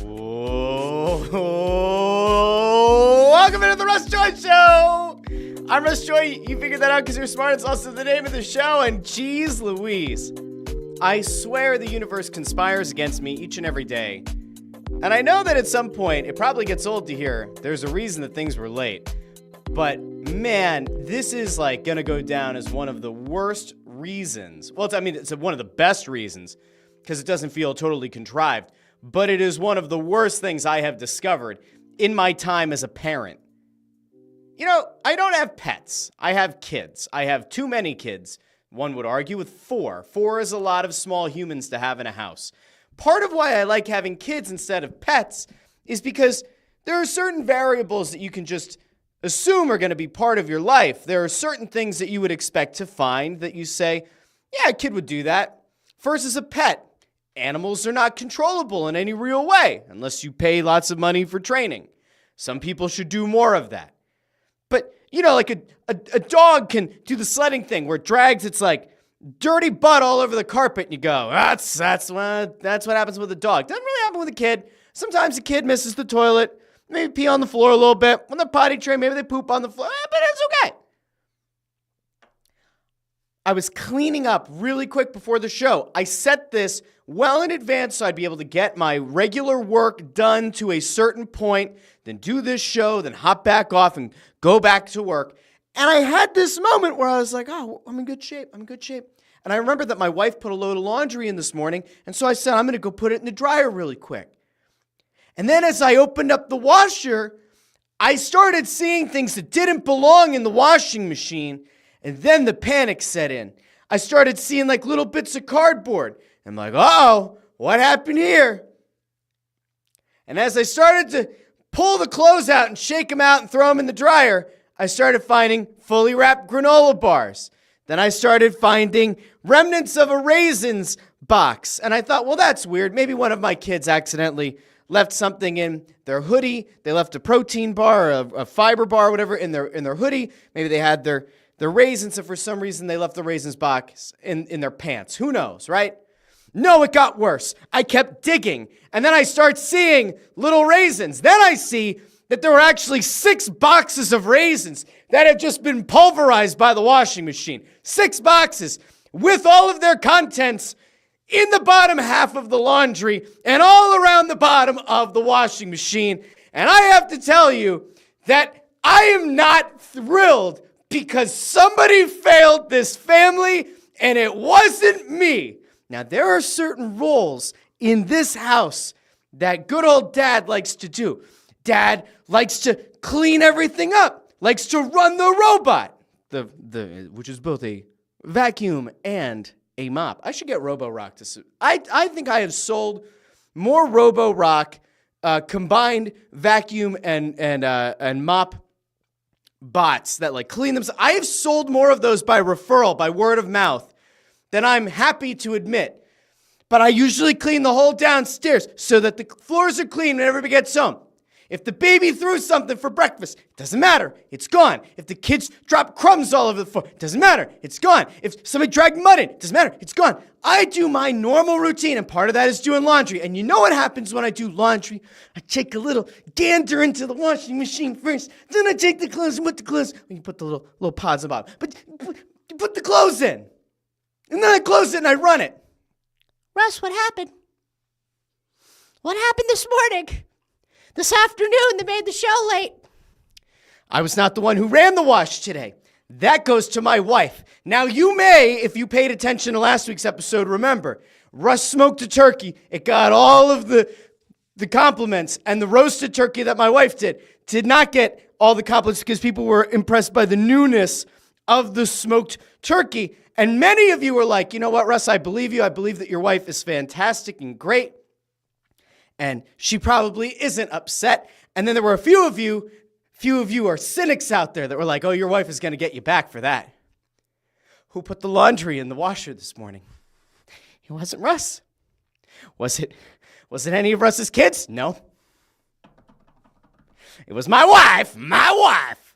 Welcome into the Russ Joy Show. I'm Russ Joy. You figured that out because you're smart. It's also the name of the show. And geez Louise, I swear the universe conspires against me each and every day. And I know that at some point, it probably gets old to hear there's a reason that things were late. But man, this is like gonna go down as one of the worst reasons. Well, it's one of the best reasons because it doesn't feel totally contrived. But it is one of the worst things I have discovered in my time as a parent. You know, I don't have pets. I have kids. I have too many kids. One would argue with 4. 4 is a lot of small humans to have in a house. Part of why I like having kids instead of pets is because there are certain variables that you can just assume are going to be part of your life. There are certain things that you would expect to find that you say, yeah, a kid would do that. First is a pet. Animals are not controllable in any real way unless you pay lots of money for training. Some people should do more of that. But, you know, like a dog can do the sledding thing where it drags its like dirty butt all over the carpet and you go, that's what happens with a dog. Doesn't really happen with a kid. Sometimes a kid misses the toilet, maybe pee on the floor a little bit. When they're potty trained, maybe they poop on the floor, but it's okay. I was cleaning up really quick before the show. I set this well in advance so I'd be able to get my regular work done to a certain point, then do this show, then hop back off and go back to work. And I had this moment where I was like, oh, I'm in good shape. And I remembered that my wife put a load of laundry in this morning, and so I said, I'm going to go put it in the dryer really quick. And then as I opened up the washer, I started seeing things that didn't belong in the washing machine. And then the panic set in. I started seeing like little bits of cardboard. I'm like, uh-oh, what happened here? And as I started to pull the clothes out and shake them out and throw them in the dryer, I started finding fully wrapped granola bars. Then I started finding remnants of a Raisins box. And I thought, well, that's weird. Maybe one of my kids accidentally left something in their hoodie. They left a protein bar, a fiber bar, whatever, in their hoodie. Maybe they had their raisins, and for some reason they left the Raisins box in their pants. Who knows, right? No, it got worse. I kept digging, and then I start seeing little raisins. Then I see that there were actually 6 boxes of raisins that had just been pulverized by the washing machine. 6 boxes with all of their contents in the bottom half of the laundry and all around the bottom of the washing machine. And I have to tell you that I am not thrilled because somebody failed this family, and it wasn't me. Now, there are certain roles in this house that good old Dad likes to do. Dad likes to clean everything up, likes to run the robot, which is both a vacuum and a mop. I should get Robo-Rock to. I think I have sold more Robo-Rock combined vacuum and mop bots that like clean themselves. I have sold more of those by referral, by word of mouth, than I'm happy to admit. But I usually clean the whole downstairs so that the floors are clean when everybody gets home. If the baby threw something for breakfast, it doesn't matter. It's gone. If the kids drop crumbs all over the floor, it doesn't matter. It's gone. If somebody dragged mud in, it doesn't matter. It's gone. I do my normal routine, and part of that is doing laundry. And you know what happens when I do laundry? I take a little gander into the washing machine first. Then I take the clothes and put the clothes. You put the little pods on the bottom. But you put the clothes in. And then I close it and I run it. Russ, what happened? What happened this morning? This afternoon that made the show late? I was not the one who ran the wash today. That goes to my wife. Now you may, if you paid attention to last week's episode, remember, Russ smoked a turkey. It got all of the compliments, and the roasted turkey that my wife did not get all the compliments because people were impressed by the newness of the smoked turkey. And many of you were like, you know what, Russ, I believe you. I believe that your wife is fantastic and great. And she probably isn't upset. And then there were a few of you are cynics out there that were like, oh, your wife is going to get you back for that. Who put the laundry in the washer this morning? It wasn't Russ. Was it any of Russ's kids? No. It was my wife.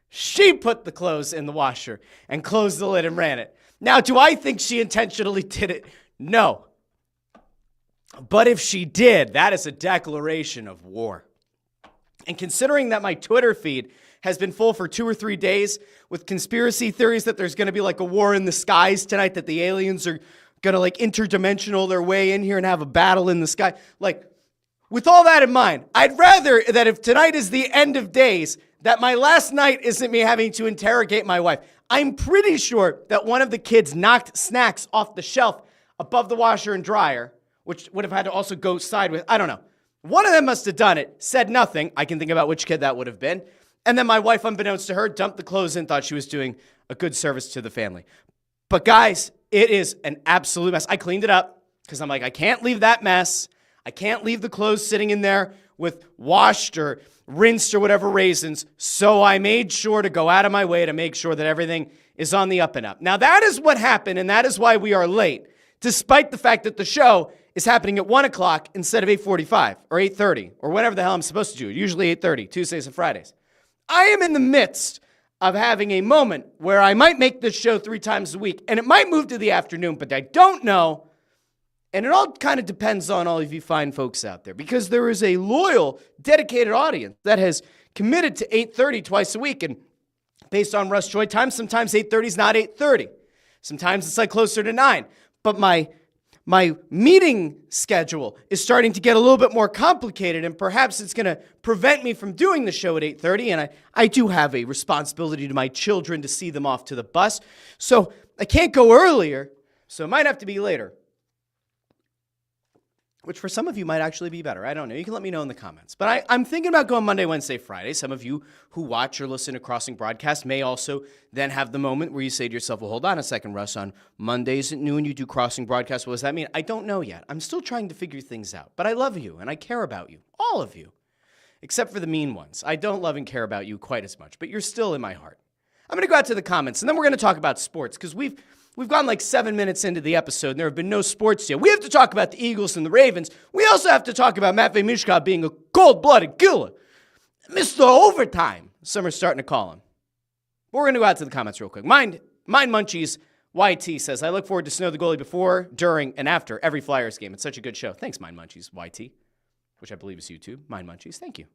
She put the clothes in the washer and closed the lid and ran it. Now, do I think she intentionally did it? No. But if she did, that is a declaration of war. And considering that my Twitter feed has been full for 2 or 3 days with conspiracy theories that there's going to be like a war in the skies tonight, that the aliens are going to like interdimensional their way in here and have a battle in the sky. Like, with all that in mind, I'd rather that if tonight is the end of days, that my last night isn't me having to interrogate my wife. I'm pretty sure that one of the kids knocked snacks off the shelf above the washer and dryer, which would have had to also go sideways. I don't know. One of them must have done it, said nothing. I can think about which kid that would have been. And then my wife, unbeknownst to her, dumped the clothes in, thought she was doing a good service to the family. But guys, it is an absolute mess. I cleaned it up because I'm like, I can't leave that mess. I can't leave the clothes sitting in there with washed or rinsed or whatever raisins. So I made sure to go out of my way to make sure that everything is on the up and up. Now that is what happened, and that is why we are late, despite the fact that the show is happening at 1 o'clock instead of 8:45 or 8:30 or whatever the hell I'm supposed to do. Usually 8:30, Tuesdays and Fridays. I am in the midst of having a moment where I might make this show 3 times a week, and it might move to the afternoon, but I don't know. And it all kind of depends on all of you fine folks out there, because there is a loyal, dedicated audience that has committed to 8:30 twice a week. And based on Russ Joy time, sometimes 8:30 is not 8:30. Sometimes it's like closer to 9. But my meeting schedule is starting to get a little bit more complicated, and perhaps it's going to prevent me from doing the show at 8:30. And I do have a responsibility to my children to see them off to the bus. So I can't go earlier, so it might have to be later, which for some of you might actually be better. I don't know. You can let me know in the comments. But I'm thinking about going Monday, Wednesday, Friday. Some of you who watch or listen to Crossing Broadcast may also then have the moment where you say to yourself, well, hold on a second, Russ. On Mondays at noon, you do Crossing Broadcast. What does that mean? I don't know yet. I'm still trying to figure things out. But I love you, and I care about you. All of you. Except for the mean ones. I don't love and care about you quite as much. But you're still in my heart. I'm going to go out to the comments, and then we're going to talk about sports, because we've gone like 7 minutes into the episode, and there have been no sports yet. We have to talk about the Eagles and the Ravens. We also have to talk about Matvei Michkov being a cold-blooded killer. Mr. Overtime, some are starting to call him. But we're going to go out to the comments real quick. Mind Munchies YT says, I look forward to Snow the Goalie before, during, and after every Flyers game. It's such a good show. Thanks, Mind Munchies YT, which I believe is YouTube. Mind Munchies, thank you.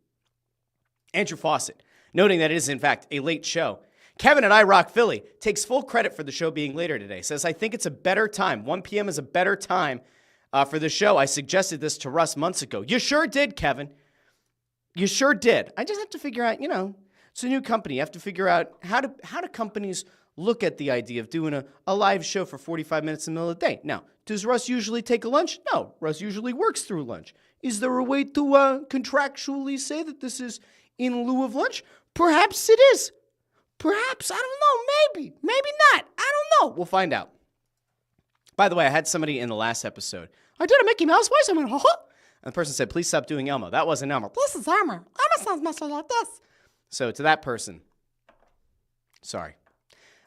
Andrew Fawcett, noting that it is, in fact, a late show. Kevin at iRock Philly takes full credit for the show being later today. Says, I think it's a better time. 1 p.m. is a better time for the show. I suggested this to Russ months ago. You sure did, Kevin. You sure did. I just have to figure out, it's a new company. You have to figure out how do companies look at the idea of doing a live show for 45 minutes in the middle of the day. Now, does Russ usually take a lunch? No. Russ usually works through lunch. Is there a way to contractually say that this is in lieu of lunch? Perhaps it is. Perhaps. I don't know. Maybe. Maybe not. I don't know. We'll find out. By the way, I had somebody in the last episode. I did a Mickey Mouse voice. I went, ha. And the person said, please stop doing Elmo. That wasn't Elmo. This is Elmo. Elmo sounds much like this. So to that person, sorry.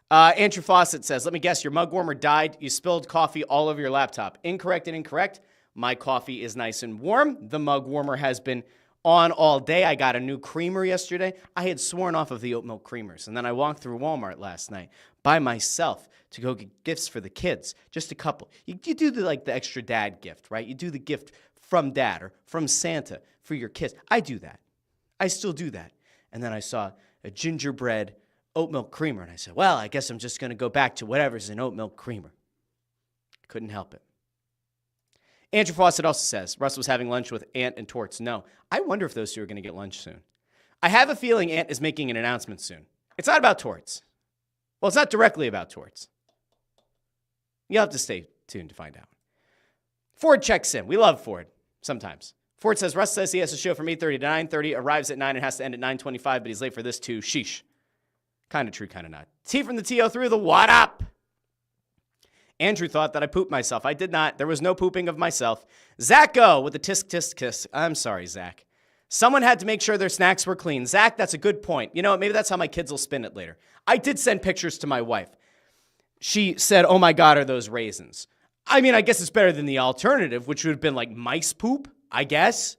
Andrew Fawcett says, let me guess, your mug warmer died. You spilled coffee all over your laptop. Incorrect and incorrect. My coffee is nice and warm. The mug warmer has been on all day. I got a new creamer yesterday. I had sworn off of the oat milk creamers. And then I walked through Walmart last night by myself to go get gifts for the kids. Just a couple. You do the extra dad gift, right? You do the gift from dad or from Santa for your kids. I do that. I still do that. And then I saw a gingerbread oat milk creamer. And I said, well, I guess I'm just going to go back to whatever's an oat milk creamer. Couldn't help it. Andrew Fawcett also says, Russ was having lunch with Ant and Torts. No. I wonder if those two are going to get lunch soon. I have a feeling Ant is making an announcement soon. It's not about Torts. Well, it's not directly about Torts. You'll have to stay tuned to find out. Ford checks in. We love Ford sometimes. Ford says, Russ says he has a show from 8:30 to 9:30, arrives at 9 and has to end at 9:25, but he's late for this too. Sheesh. Kind of true, kind of not. T from the TO through the what up? Andrew thought that I pooped myself. I did not. There was no pooping of myself. Zach O with the tisk tisk kiss. I'm sorry, Zach. Someone had to make sure their snacks were clean. Zach, that's a good point. You know what? Maybe that's how my kids will spin it later. I did send pictures to my wife. She said, oh my God, are those raisins? I mean, I guess it's better than the alternative, which would have been like mice poop, I guess.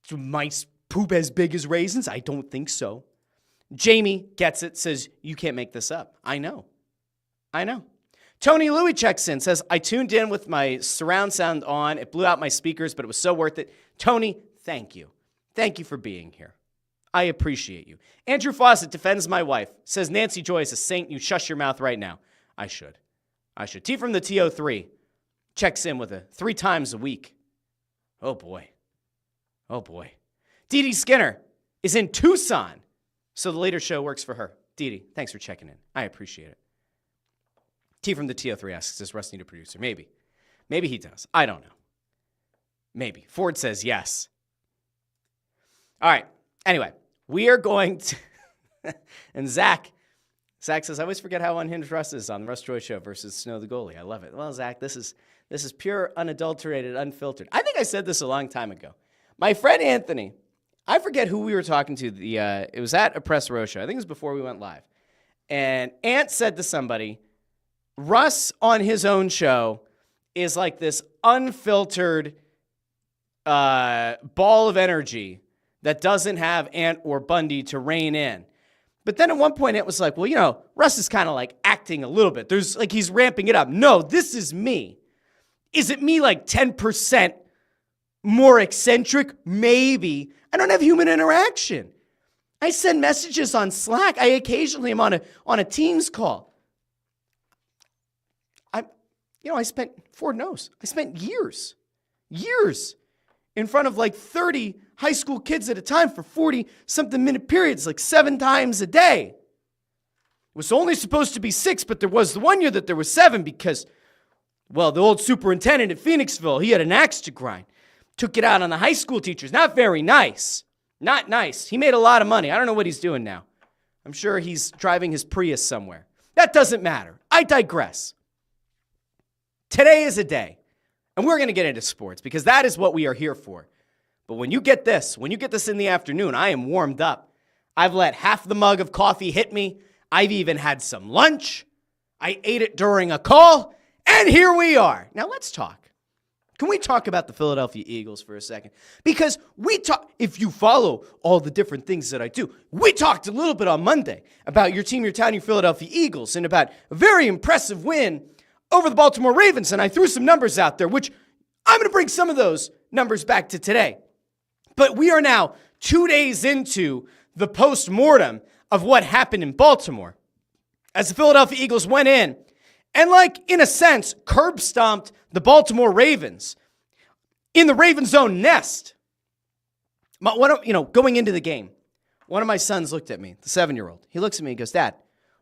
Do mice poop as big as raisins? I don't think so. Jamie gets it, says, you can't make this up. I know. Tony Louie checks in, says, I tuned in with my surround sound on. It blew out my speakers, but it was so worth it. Tony, thank you. Thank you for being here. I appreciate you. Andrew Fawcett defends my wife, says Nancy Joy is a saint. You shush your mouth right now. I should. T from the TO3 checks in with a 3 times a week. Oh, boy. Dee Dee Skinner is in Tucson, so the later show works for her. Dee Dee, thanks for checking in. I appreciate it. T from the TO3 asks, does Russ need a producer? Maybe. Maybe he does. I don't know. Maybe. Ford says yes. All right. Anyway, we are going to... and Zach says, I always forget how unhinged Russ is on the Russ Joy Show versus Snow the Goalie. I love it. Well, Zach, this is pure, unadulterated, unfiltered. I think I said this a long time ago. My friend Anthony, I forget who we were talking to. It was at a press row show. I think it was before we went live. And Ant said to somebody, Russ on his own show is like this unfiltered ball of energy that doesn't have Ant or Bundy to rein in. But then at one point it was like, well, Russ is kind of like acting a little bit. There's like he's ramping it up. No, this is me. Is it me like 10% more eccentric? Maybe. I don't have human interaction. I send messages on Slack. I occasionally am on a Teams call. Ford knows, I spent years in front of like 30 high school kids at a time for 40-something minute periods, like 7 times a day. It was only supposed to be 6, but there was the one year that there was 7 because, well, the old superintendent at Phoenixville, he had an axe to grind. Took it out on the high school teachers. Not very nice. Not nice. He made a lot of money. I don't know what he's doing now. I'm sure he's driving his Prius somewhere. That doesn't matter. I digress. Today is a day, and we're going to get into sports because that is what we are here for. But when you get this in the afternoon, I am warmed up. I've let half the mug of coffee hit me. I've even had some lunch. I ate it during a call, and here we are. Now let's talk. Can we talk about the Philadelphia Eagles for a second? Because if you follow all the different things that I do, we talked a little bit on Monday about your team, your town, your Philadelphia Eagles, and about a very impressive win over the Baltimore Ravens, and I threw some numbers out there, which I'm going to bring some of those numbers back to today. But we are now 2 days into the post-mortem of what happened in Baltimore as the Philadelphia Eagles went in and, in a sense, curb-stomped the Baltimore Ravens in the Ravens' own nest. Going into the game, one of my sons looked at me, the 7-year-old. He looks at me and goes, Dad,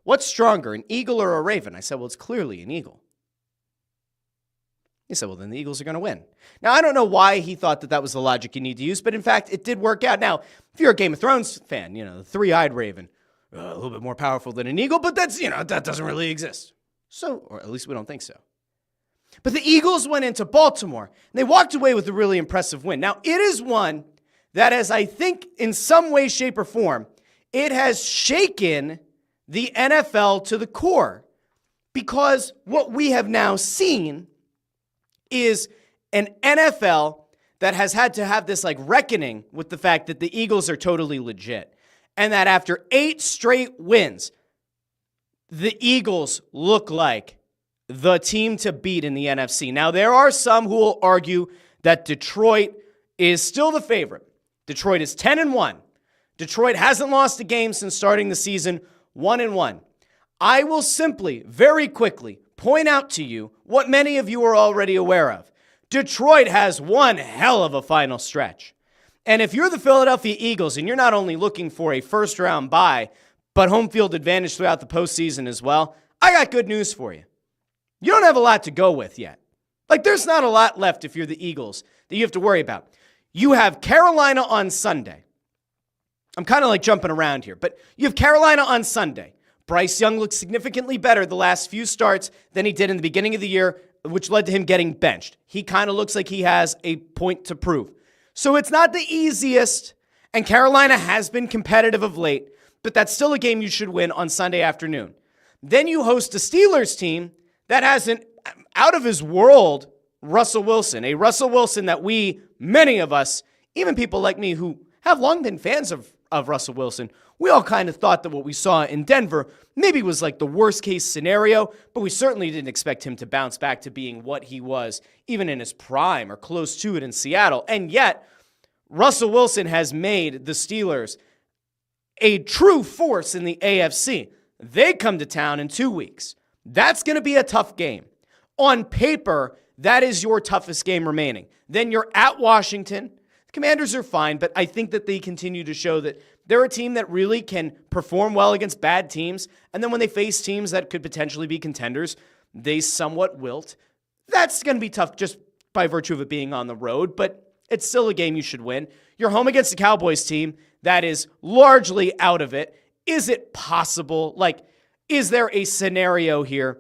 what's stronger, an eagle or a raven? I said, well, it's clearly an eagle. He said, well, then the Eagles are going to win. Now, I don't know why he thought that was the logic you need to use, but in fact, it did work out. Now, if you're a Game of Thrones fan, the 3-eyed raven, a little bit more powerful than an eagle, but that's, that doesn't really exist. So, or at least we don't think so. But the Eagles went into Baltimore, and they walked away with a really impressive win. Now, it is one that has, I think, in some way, shape, or form, it has shaken the NFL to the core. Because what we have now seen is an NFL that has had to have this reckoning with the fact that the Eagles are totally legit. And that after 8 straight wins, the Eagles look like the team to beat in the NFC. Now, there are some who will argue that Detroit is still the favorite. Detroit is 10-1. Detroit hasn't lost a game since starting the season, 1-1. I will simply, very quickly, point out to you what many of you are already aware of. Detroit has one hell of a final stretch. And if you're the Philadelphia Eagles and you're not only looking for a first-round bye, but home field advantage throughout the postseason as well, I got good news for you. You don't have a lot to go with yet. There's not a lot left if you're the Eagles that you have to worry about. You have Carolina on Sunday. I'm kind of jumping around here, but you have Carolina on Sunday. Bryce Young looks significantly better the last few starts than he did in the beginning of the year, which led to him getting benched. He kind of looks like he has a point to prove. So it's not the easiest, and Carolina has been competitive of late, but that's still a game you should win on Sunday afternoon. Then you host a Steelers team that has an out-of-his-world Russell Wilson, a Russell Wilson that many of us, even people like me who have long been fans of of Russell Wilson. We all kind of thought that what we saw in Denver maybe was like the worst case scenario, but we certainly didn't expect him to bounce back to being what he was, even in his prime or close to it in Seattle. And yet, Russell Wilson has made the Steelers a true force in the AFC. They come to town in 2 weeks. That's going to be a tough game. On paper, that is your toughest game remaining. Then you're at Washington. The Commanders are fine, but I think that they continue to show that they're a team that really can perform well against bad teams. And then when they face teams that could potentially be contenders, they somewhat wilt. That's going to be tough just by virtue of it being on the road, but it's still a game you should win. You're home against the Cowboys team that is largely out of it. Is it possible? Is there a scenario here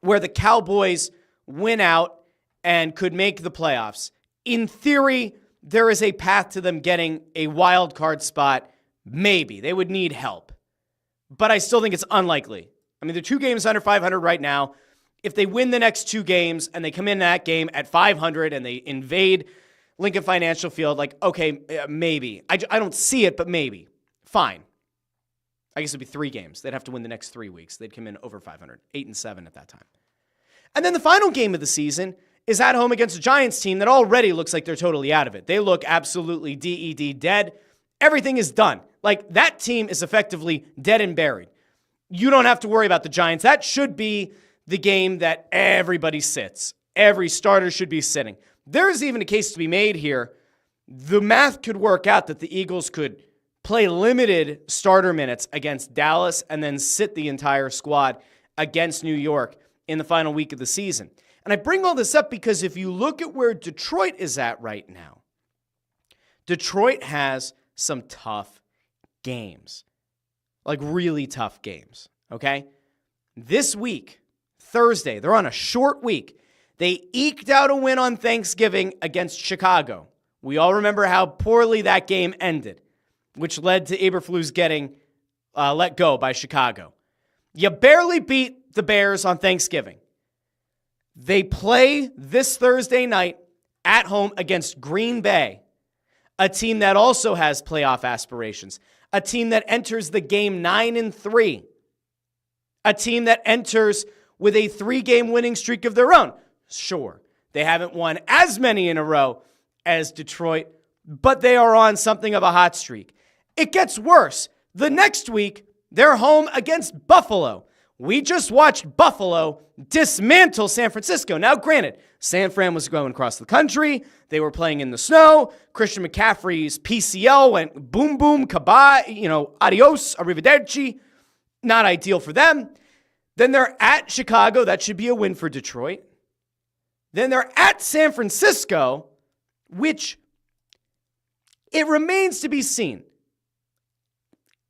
where the Cowboys win out and could make the playoffs? In theory, there is a path to them getting a wild card spot. Maybe. They would need help. But I still think it's unlikely. I mean, they're 2 games under 500 right now. If they win the next 2 games and they come in that game at 500 and they invade Lincoln Financial Field, okay, maybe. I don't see it, but maybe. Fine. I guess it'd be 3 games. They'd have to win the next 3 weeks. They'd come in over 500, 8-7 at that time. And then the final game of the season is at home against a Giants team that already looks like they're totally out of it. They look absolutely DED dead. Everything is done. That team is effectively dead and buried. You don't have to worry about the Giants. That should be the game that everybody sits. Every starter should be sitting. There's even a case to be made here. The math could work out that the Eagles could play limited starter minutes against Dallas and then sit the entire squad against New York in the final week of the season. And I bring all this up because if you look at where Detroit is at right now, Detroit has some tough games. Really tough games, okay? This week, Thursday, they're on a short week. They eked out a win on Thanksgiving against Chicago. We all remember how poorly that game ended, which led to Eberflus getting let go by Chicago. You barely beat the Bears on Thanksgiving. They play this Thursday night at home against Green Bay, a team that also has playoff aspirations, a team that enters the game 9-3, a team that enters with a 3-game winning streak of their own. Sure, they haven't won as many in a row as Detroit, but they are on something of a hot streak. It gets worse. The next week, they're home against Buffalo. We just watched Buffalo dismantle San Francisco. Now, granted, San Fran was going across the country. They were playing in the snow. Christian McCaffrey's PCL went boom, boom, kabah, adios, arrivederci. Not ideal for them. Then they're at Chicago. That should be a win for Detroit. Then they're at San Francisco, which it remains to be seen.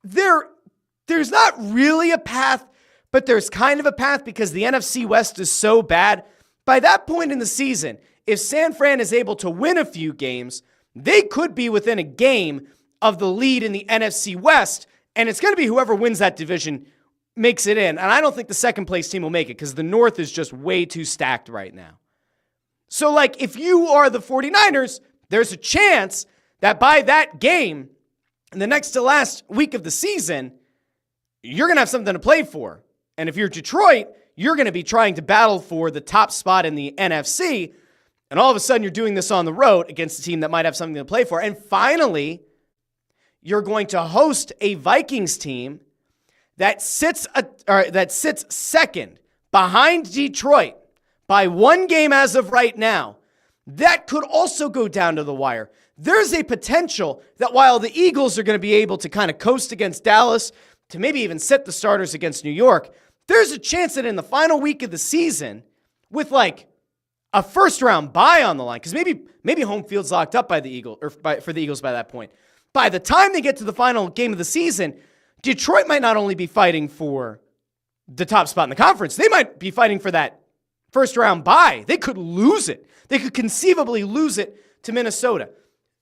There's not really a path, but there's kind of a path because the NFC West is so bad. By that point in the season, if San Fran is able to win a few games, they could be within a game of the lead in the NFC West, and it's going to be whoever wins that division makes it in. And I don't think the second place team will make it because the North is just way too stacked right now. So, if you are the 49ers, there's a chance that by that game, in the next to last week of the season, you're going to have something to play for. And if you're Detroit, you're going to be trying to battle for the top spot in the NFC. And all of a sudden, you're doing this on the road against a team that might have something to play for. And finally, you're going to host a Vikings team that sits second behind Detroit by 1 game as of right now. That could also go down to the wire. There's a potential that while the Eagles are going to be able to kind of coast against Dallas, to maybe even set the starters against New York, there's a chance that in the final week of the season, with a first-round bye on the line, because maybe home field's locked up by the Eagles or for the Eagles by that point. By the time they get to the final game of the season, Detroit might not only be fighting for the top spot in the conference, they might be fighting for that first-round bye. They could lose it. They could conceivably lose it to Minnesota.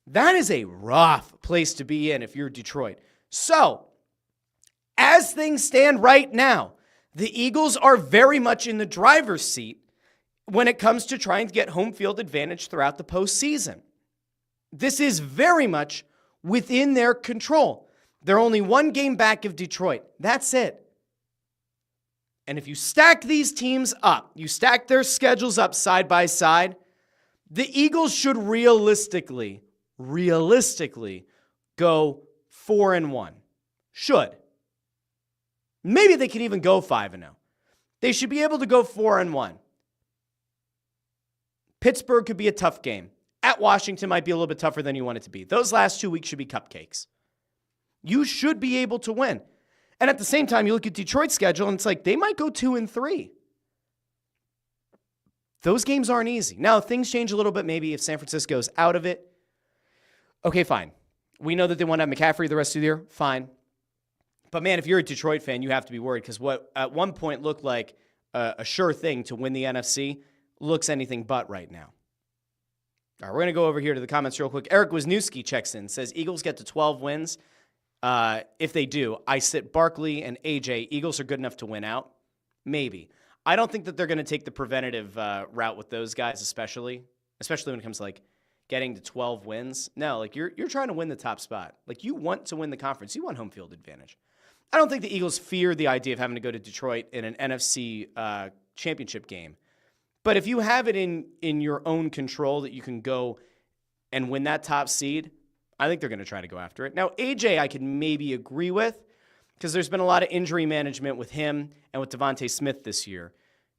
That is a rough place to be in if you're Detroit. So, as things stand right now, the Eagles are very much in the driver's seat when it comes to trying to get home field advantage throughout the postseason. This is very much within their control. They're only one game back of Detroit. That's it. And if you stack these teams up, you stack their schedules up side by side, the Eagles should realistically go 4-1. Should. Maybe they could even go 5-0. They should be able to go 4-1. Pittsburgh could be a tough game. At Washington might be a little bit tougher than you want it to be. Those last 2 weeks should be cupcakes. You should be able to win. And at the same time, you look at Detroit's schedule, and it's like they might go 2-3. Those games aren't easy. Now, things change a little bit maybe if San Francisco's out of it. Okay, fine. We know that they want to have McCaffrey the rest of the year. Fine. But, man, if you're a Detroit fan, you have to be worried because what at one point looked like a sure thing to win the NFC looks anything but right now. All right, we're going to go over here to the comments real quick. Eric Wisniewski checks in, says Eagles get to 12 wins. If they do, I sit Barkley and AJ. Eagles are good enough to win out. Maybe. I don't think that they're going to take the preventative route with those guys, especially when it comes to like getting to 12 wins. No, like you're trying to win the top spot. Like you want to win the conference. You want home field advantage. I don't think the Eagles fear the idea of having to go to Detroit in an NFC championship game. But if you have it in your own control that you can go and win that top seed, I think they're going to try to go after it. Now, AJ, I could maybe agree with because there's been a lot of injury management with him and with Devontae Smith this year.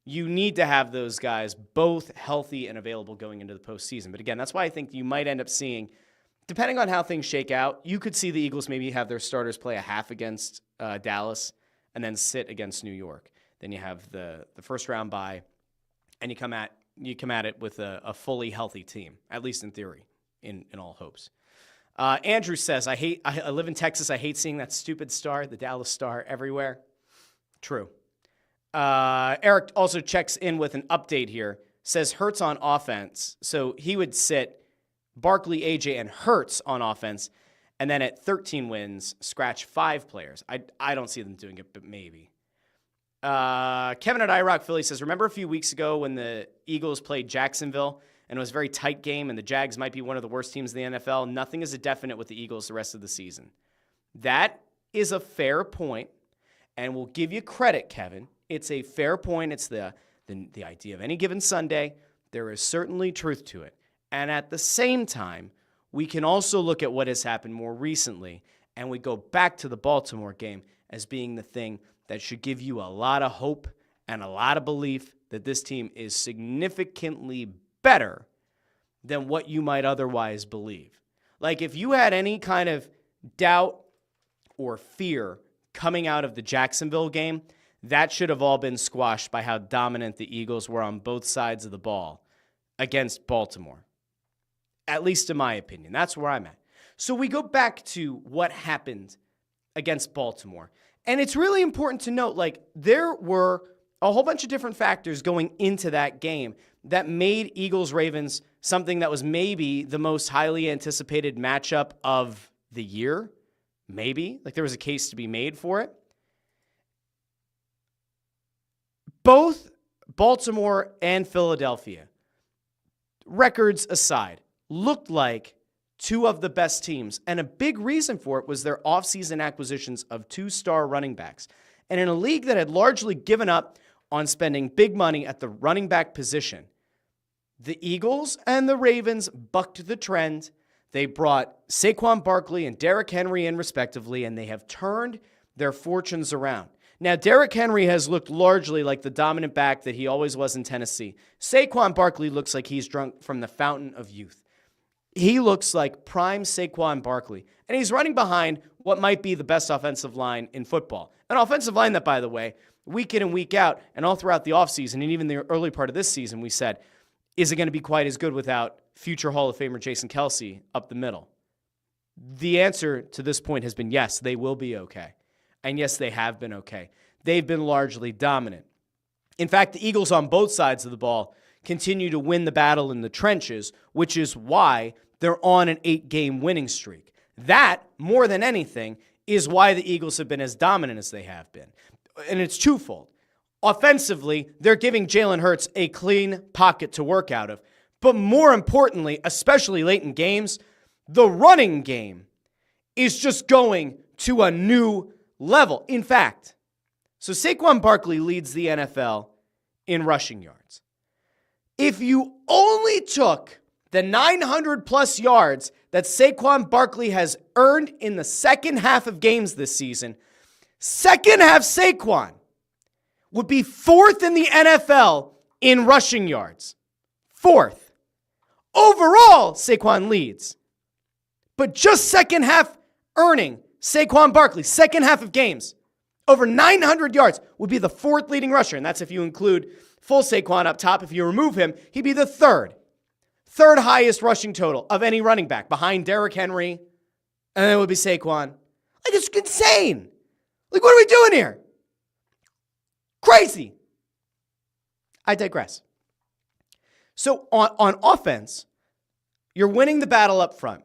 You need to have those guys both healthy and available going into the postseason. But again, that's why I think you might end up seeing, depending on how things shake out, you could see the Eagles maybe have their starters play a half against Dallas and then sit against New York. Then you have the first round bye, and you come at it with a fully healthy team, at least in theory, in all hopes. Andrew says, I live in Texas. I hate seeing that stupid star, the Dallas Star, everywhere. True. Eric also checks in with an update here. Says Hurts on offense. So he would sit Barkley, AJ, and Hurts on offense. And then at 13 wins, scratch 5 players. I don't see them doing it, but maybe. Kevin at iRock Philly says, remember a few weeks ago when the Eagles played Jacksonville and it was a very tight game and the Jags might be one of the worst teams in the NFL? Nothing is a definite with the Eagles the rest of the season. That is a fair point, and we'll give you credit, Kevin. It's a fair point. It's the idea of any given Sunday. There is certainly truth to it. And at the same time, we can also look at what has happened more recently, and we go back to the Baltimore game as being the thing that should give you a lot of hope and a lot of belief that this team is significantly better than what you might otherwise believe. Like if you had any kind of doubt or fear coming out of the Jacksonville game, that should have all been squashed by how dominant the Eagles were on both sides of the ball against Baltimore. At least in my opinion. That's where I'm at. So we go back to what happened against Baltimore. And it's really important to note, like, there were a whole bunch of different factors going into that game that made Eagles-Ravens something that was maybe the most highly anticipated matchup of the year. Maybe. Like, there was a case to be made for it. Both Baltimore and Philadelphia, records aside, looked like two of the best teams. And a big reason for it was their offseason acquisitions of 2-star running backs. And in a league that had largely given up on spending big money at the running back position, the Eagles and the Ravens bucked the trend. They brought Saquon Barkley and Derrick Henry in respectively, and they have turned their fortunes around. Now, Derrick Henry has looked largely like the dominant back that he always was in Tennessee. Saquon Barkley looks like he's drunk from the fountain of youth. He looks like prime Saquon Barkley, and he's running behind what might be the best offensive line in football. An offensive line that, by the way, week in and week out, and all throughout the offseason, and even the early part of this season, we said, is it going to be quite as good without future Hall of Famer Jason Kelce up the middle? The answer to this point has been yes, they will be okay. And yes, they have been okay. They've been largely dominant. In fact, the Eagles on both sides of the ball continue to win the battle in the trenches, which is why they're on an 8-game winning streak. That, more than anything, is why the Eagles have been as dominant as they have been. And it's twofold. Offensively, they're giving Jalen Hurts a clean pocket to work out of. But more importantly, especially late in games, the running game is just going to a new level. In fact, so Saquon Barkley leads the NFL in rushing yards. If you only took the 900 plus yards that Saquon Barkley has earned in the second half of games this season, second half Saquon would be fourth in the NFL in rushing yards. Fourth. Overall, Saquon leads. But just second half earning, Saquon Barkley, second half of games, over 900 yards, would be the fourth leading rusher. And that's if you include full Saquon up top. If you remove him, he'd be the third highest rushing total of any running back behind Derrick Henry. And then it would be Saquon. Like, it's insane. Like, what are we doing here? Crazy. I digress. So on offense, you're winning the battle up front.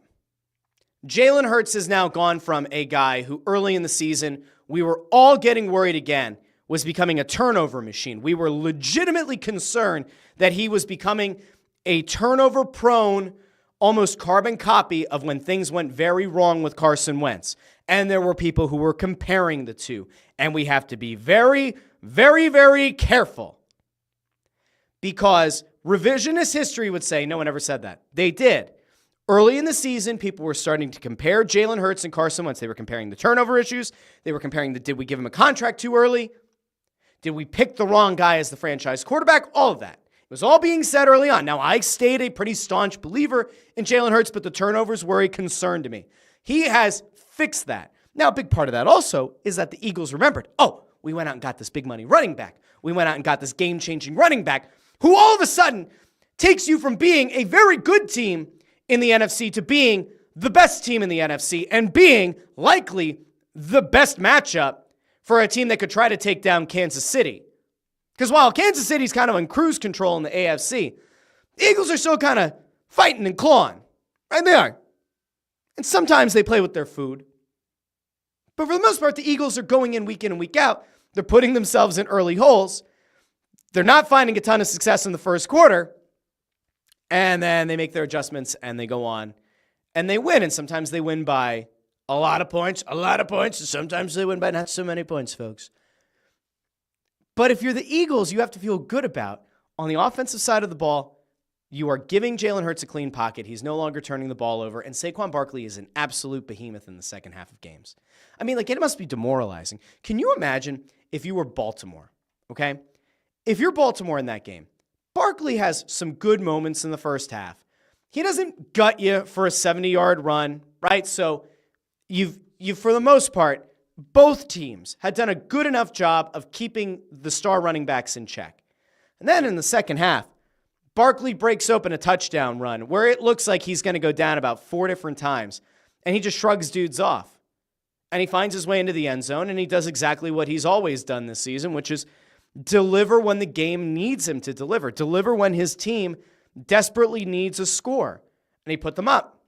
Jalen Hurts has now gone from a guy who early in the season, we were all getting worried again, was becoming a turnover machine. We were legitimately concerned that he was becoming a turnover-prone, almost carbon copy of when things went very wrong with Carson Wentz. And there were people who were comparing the two. And we have to be very, very, very careful. Because revisionist history would say, no one ever said that. They did. Early in the season, people were starting to compare Jalen Hurts and Carson Wentz. They were comparing the turnover issues. They were comparing did we give him a contract too early? Did we pick the wrong guy as the franchise quarterback? All of that. It was all being said early on. Now, I stayed a pretty staunch believer in Jalen Hurts, but the turnovers were a concern to me. He has fixed that. Now, a big part of that also is that the Eagles remembered, we went out and got this big money running back. We went out and got this game-changing running back who all of a sudden takes you from being a very good team in the NFC to being the best team in the NFC and being likely the best matchup for a team that could try to take down Kansas City. Because while Kansas City's kind of in cruise control in the AFC, the Eagles are still kind of fighting and clawing. Right? They are. And sometimes they play with their food. But for the most part, the Eagles are going in and week out. They're putting themselves in early holes. They're not finding a ton of success in the first quarter. And then they make their adjustments and they go on and they win. And sometimes they win by a lot of points. And sometimes they win by not so many points, folks. But if you're the Eagles, you have to feel good about, on the offensive side of the ball, you are giving Jalen Hurts a clean pocket. He's no longer turning the ball over. And Saquon Barkley is an absolute behemoth in the second half of games. I mean, it must be demoralizing. Can you imagine if you were Baltimore, okay? If you're Baltimore in that game, Barkley has some good moments in the first half. He doesn't gut you for a 70-yard run, right? So you've for the most part, both teams had done a good enough job of keeping the star running backs in check. And then in the second half, Barkley breaks open a touchdown run where it looks like he's going to go down about 4 different times, and he just shrugs dudes off. And he finds his way into the end zone, and he does exactly what he's always done this season, which is deliver when the game needs him to deliver. Deliver when his team desperately needs a score. And he put them up.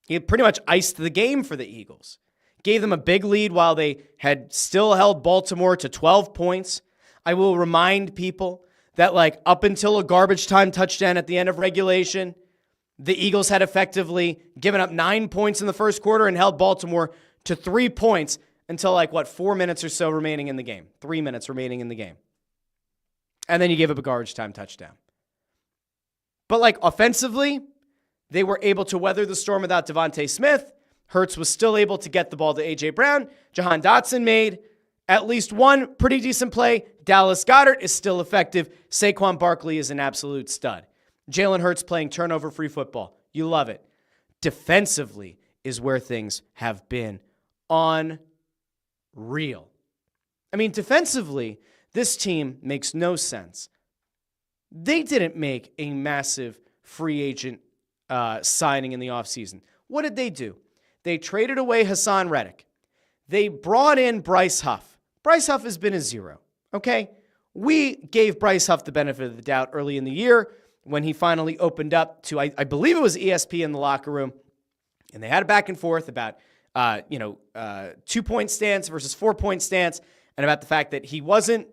He pretty much iced the game for the Eagles. Gave them a big lead while they had still held Baltimore to 12 points. I will remind people that up until a garbage time touchdown at the end of regulation, the Eagles had effectively given up 9 points in the first quarter and held Baltimore to 3 points until 4 minutes or so remaining in the game. 3 minutes remaining in the game. And then you gave up a garbage time touchdown. But offensively, they were able to weather the storm without Devontae Smith. Hurts was still able to get the ball to A.J. Brown. Jahan Dotson made at least one pretty decent play. Dallas Goedert is still effective. Saquon Barkley is an absolute stud. Jalen Hurts playing turnover-free football. You love it. Defensively is where things have been unreal. I mean, defensively, this team makes no sense. They didn't make a massive free agent signing in the offseason. What did they do? They traded away Hassan Reddick. They brought in Bryce Huff. Bryce Huff has been a zero, okay? We gave Bryce Huff the benefit of the doubt early in the year when he finally opened up to, I believe it was ESP in the locker room, and they had a back and forth about, 2-point stance versus 4-point stance, and about the fact that he wasn't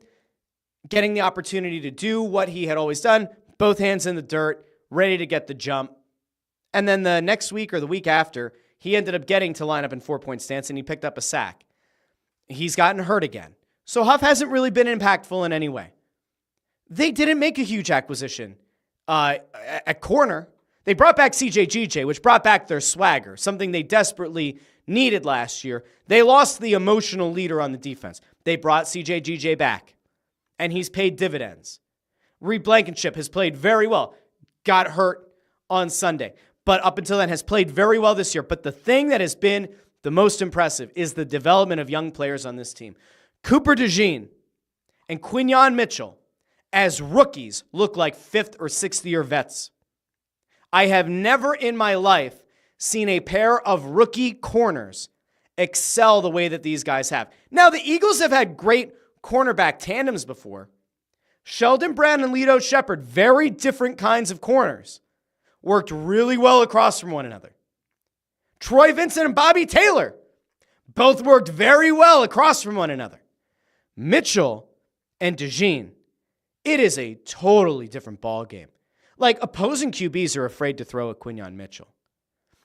getting the opportunity to do what he had always done, both hands in the dirt, ready to get the jump. And then the next week or the week after, he ended up getting to line up in 4-point stance, and he picked up a sack. He's gotten hurt again. So Huff hasn't really been impactful in any way. They didn't make a huge acquisition at corner. They brought back CJ which brought back their swagger, something they desperately needed last year. They lost the emotional leader on the defense. They brought CJ back, and he's paid dividends. Reed Blankenship has played very well. Got hurt on Sunday, but up until then has played very well this year. But the thing that has been the most impressive is the development of young players on this team. Cooper DeJean and Quinyon Mitchell, as rookies, look like 5th or 6th year vets. I have never in my life seen a pair of rookie corners excel the way that these guys have. Now, the Eagles have had great cornerback tandems before. Sheldon Brown and Lito Shepherd, very different kinds of corners, worked really well across from one another. Troy Vincent and Bobby Taylor both worked very well across from one another. Mitchell and DeJean, it is a totally different ball game. Like, opposing QBs are afraid to throw at Quinyon Mitchell.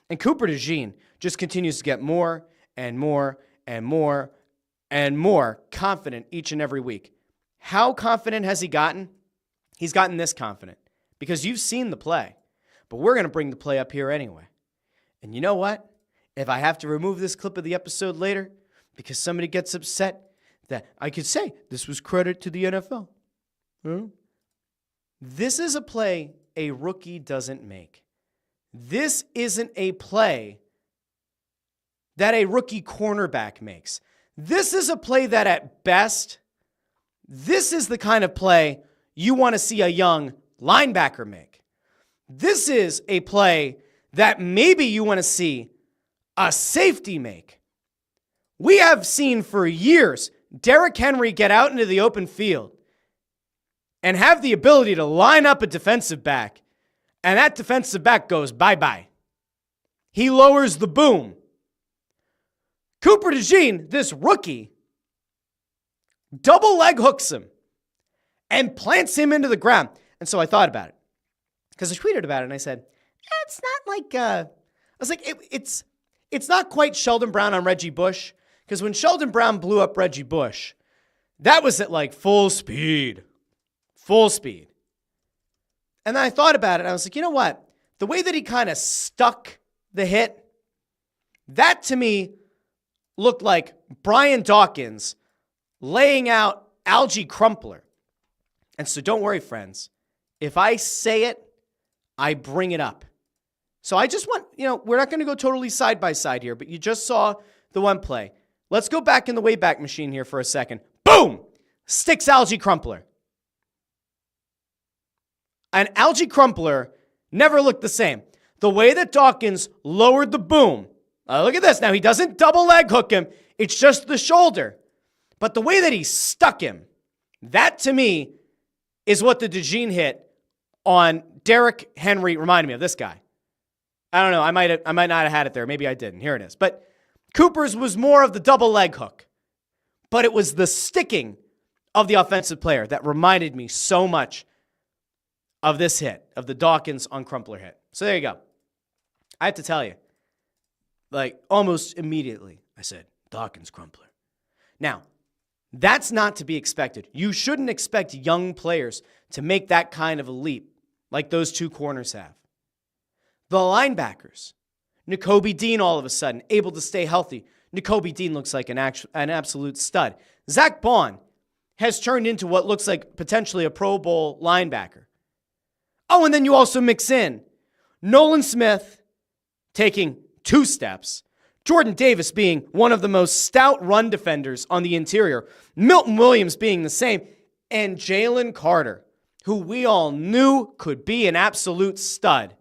And Cooper DeJean just continues to get more and more and more and more confident each and every week. How confident has he gotten? He's gotten this confident because you've seen the play. But we're going to bring the play up here anyway. And you know what? If I have to remove this clip of the episode later because somebody gets upset, that I could say this was credit to the NFL. This is a play a rookie doesn't make. This isn't a play that a rookie cornerback makes. This is a play that at best, this is the kind of play you want to see a young linebacker make. This is a play that maybe you want to see a safety make. We have seen for years Derrick Henry get out into the open field and have the ability to line up a defensive back, and that defensive back goes bye-bye. He lowers the boom. Cooper DeJean, this rookie, double leg hooks him and plants him into the ground. And so I thought about it because I tweeted about it and I said, it's not like, I was like, it's not quite Sheldon Brown on Reggie Bush, because when Sheldon Brown blew up Reggie Bush, that was at like full speed. Full speed. And then I thought about it and I was like, you know what? The way that he kind of stuck the hit, that to me looked like Brian Dawkins laying out Algie Crumpler. And so don't worry, friends. If I say it, I bring it up. So I just want, we're not going to go totally side by side here, but you just saw the one play. Let's go back in the Wayback Machine here for a second. Boom! Sticks Algie Crumpler. And Algie Crumpler never looked the same. The way that Dawkins lowered the boom. Look at this. Now, he doesn't double leg hook him. It's just the shoulder. But the way that he stuck him, that to me is what the DeJean hit on Derrick Henry reminded me of. This guy. I don't know. I might not have had it there. Maybe I didn't. Here it is. But Cooper's was more of the double leg hook. But it was the sticking of the offensive player that reminded me so much of this hit, of the Dawkins on Crumpler hit. So there you go. I have to tell you, like almost immediately, I said, Dawkins Crumpler. Now, that's not to be expected. You shouldn't expect young players to make that kind of a leap like those two corners have. The linebackers, Nakobe Dean all of a sudden, able to stay healthy. Nakobe Dean looks like an absolute stud. Zach Bond has turned into what looks like potentially a Pro Bowl linebacker. Oh, and then you also mix in Nolan Smith taking 2 steps, Jordan Davis being one of the most stout run defenders on the interior, Milton Williams being the same, and Jalen Carter, who we all knew could be an absolute stud.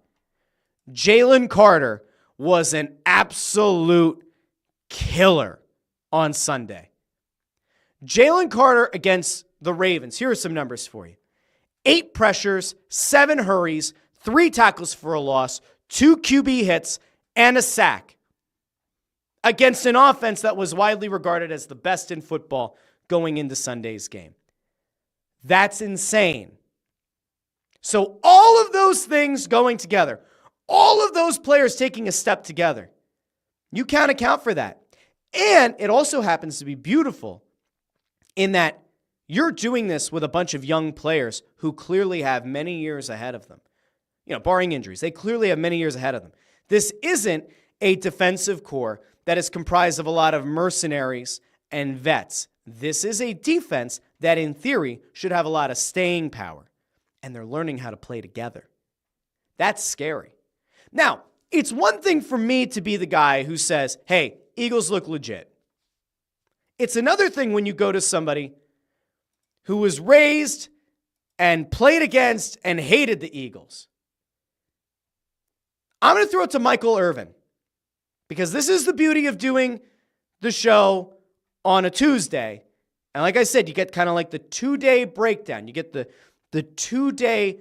Jalen Carter was an absolute killer on Sunday. Jalen Carter against the Ravens. Here are some numbers for you. 8 pressures, 7 hurries, 3 tackles for a loss, 2 QB hits, and a sack against an offense that was widely regarded as the best in football going into Sunday's game. That's insane. So all of those things going together, all of those players taking a step together, You can't account for that. And it also happens to be beautiful in that you're doing this with a bunch of young players who clearly have many years ahead of them. Barring injuries, they clearly have many years ahead of them. This isn't a defensive core that is comprised of a lot of mercenaries and vets. This is a defense that, in theory, should have a lot of staying power. And they're learning how to play together. That's scary. Now, it's one thing for me to be the guy who says, hey, Eagles look legit. It's another thing when you go to somebody who was raised and played against and hated the Eagles. I'm going to throw it to Michael Irvin because this is the beauty of doing the show on a Tuesday. And like I said, you get kind of like the 2-day breakdown. You get the 2-day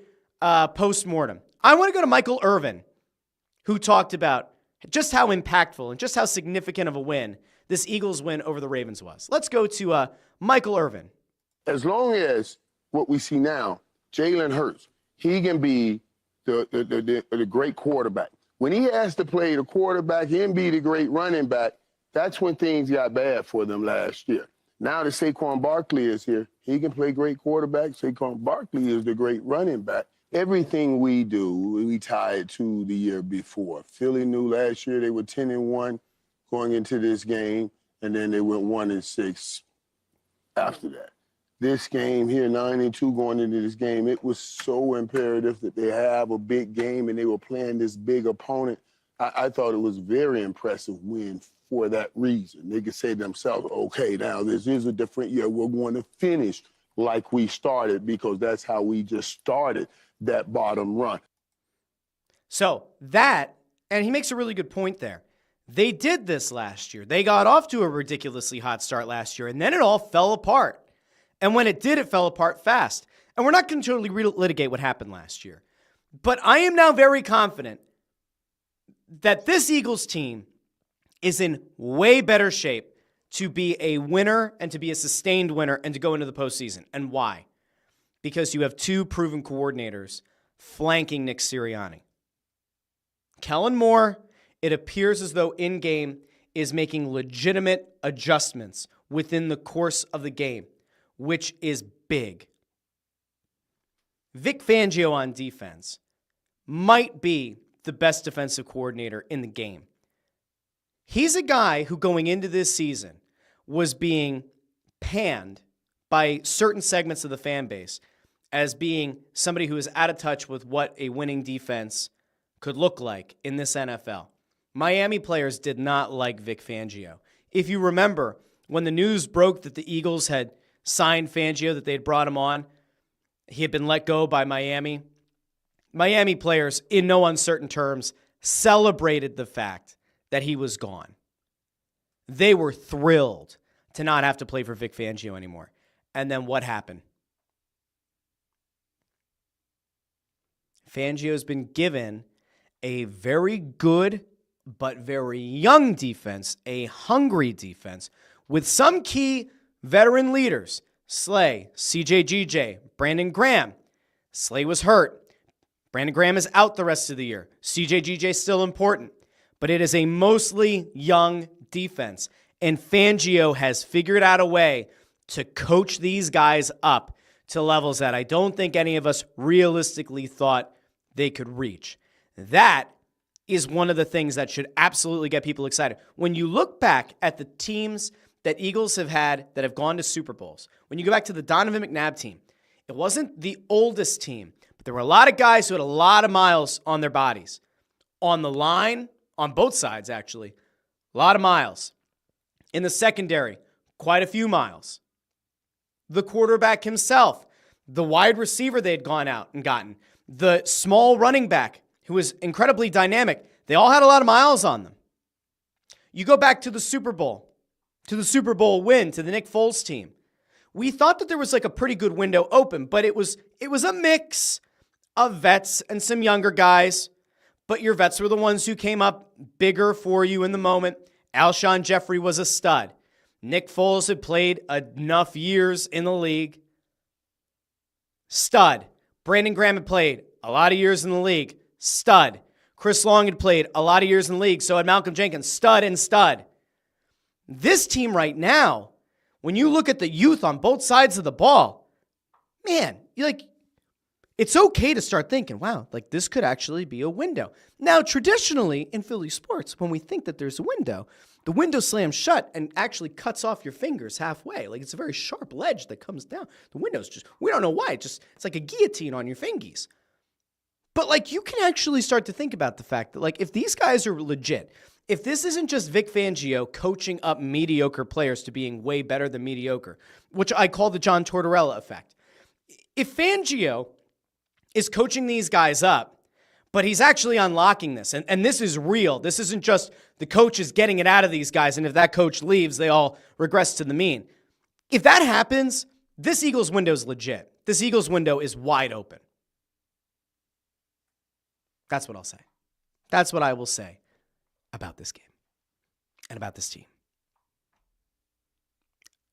postmortem. I want to go to Michael Irvin, who talked about just how impactful and just how significant of a win this Eagles win over the Ravens was. Let's go to Michael Irvin. As long as what we see now, Jalen Hurts, he can be the great quarterback. When he has to play the quarterback and be the great running back, that's when things got bad for them last year. Now that Saquon Barkley is here, he can play great quarterback. Saquon Barkley is the great running back. Everything we do, we tie it to the year before. Philly knew last year they were 10-1 going into this game, and then they went 1-6 after that. This game here, 9-2 going into this game, it was so imperative that they have a big game and they were playing this big opponent. I thought it was a very impressive win for that reason. They could say to themselves, okay, now this is a different year. We're going to finish like we started because that's how we just started that bottom run. So that, and he makes a really good point there. They did this last year. They got off to a ridiculously hot start last year, and then it all fell apart. And when it did, it fell apart fast. And we're not going to totally relitigate what happened last year. But I am now very confident that this Eagles team is in way better shape to be a winner and to be a sustained winner and to go into the postseason. And why? Because you have two proven coordinators flanking Nick Sirianni. Kellen Moore, it appears as though in-game is making legitimate adjustments within the course of the game, which is big. Vic Fangio on defense might be the best defensive coordinator in the game. He's a guy who going into this season was being panned by certain segments of the fan base as being somebody who is out of touch with what a winning defense could look like in this NFL. Miami players did not like Vic Fangio. If you remember, when the news broke that the Eagles had signed Fangio, that they had brought him on, he had been let go by Miami. Miami players, in no uncertain terms, celebrated the fact that he was gone. They were thrilled to not have to play for Vic Fangio anymore. And then what happened? Fangio's been given a very good but very young defense, a hungry defense, with some key veteran leaders. Slay, CJGJ, Brandon Graham. Slay was hurt. Brandon Graham is out the rest of the year. CJGJ is still important. But it is a mostly young defense. And Fangio has figured out a way to coach these guys up to levels that I don't think any of us realistically thought they could reach. That is one of the things that should absolutely get people excited. When you look back at the teams that Eagles have had that have gone to Super Bowls, when you go back to the Donovan McNabb team, it wasn't the oldest team, but there were a lot of guys who had a lot of miles on their bodies. On the line, on both sides actually, a lot of miles. In the secondary, quite a few miles. The quarterback himself, the wide receiver they had gone out and gotten, the small running back who was incredibly dynamic, they all had a lot of miles on them. You go back to the Super Bowl win, to the Nick Foles team. We thought that there was like a pretty good window open, but it was a mix of vets and some younger guys. But your vets were the ones who came up bigger for you in the moment. Alshon Jeffrey was a stud. Nick Foles had played enough years in the league. Stud. Brandon Graham had played a lot of years in the league. Stud. Chris Long had played a lot of years in the league. So had Malcolm Jenkins, stud and stud. This team right now, when you look at the youth on both sides of the ball, man, it's okay to start thinking, wow, this could actually be a window. Now, traditionally in Philly sports, when we think that there's a window, the window slams shut and actually cuts off your fingers halfway. It's a very sharp ledge that comes down. The window's we don't know why. It's like a guillotine on your fingies. But you can actually start to think about the fact that if these guys are legit, if this isn't just Vic Fangio coaching up mediocre players to being way better than mediocre, which I call the John Tortorella effect. If Fangio is coaching these guys up, but he's actually unlocking this. And this is real. This isn't just the coach is getting it out of these guys, and if that coach leaves, they all regress to the mean. If that happens, this Eagles window is legit. This Eagles window is wide open. That's what I'll say. That's what I will say about this game and about this team.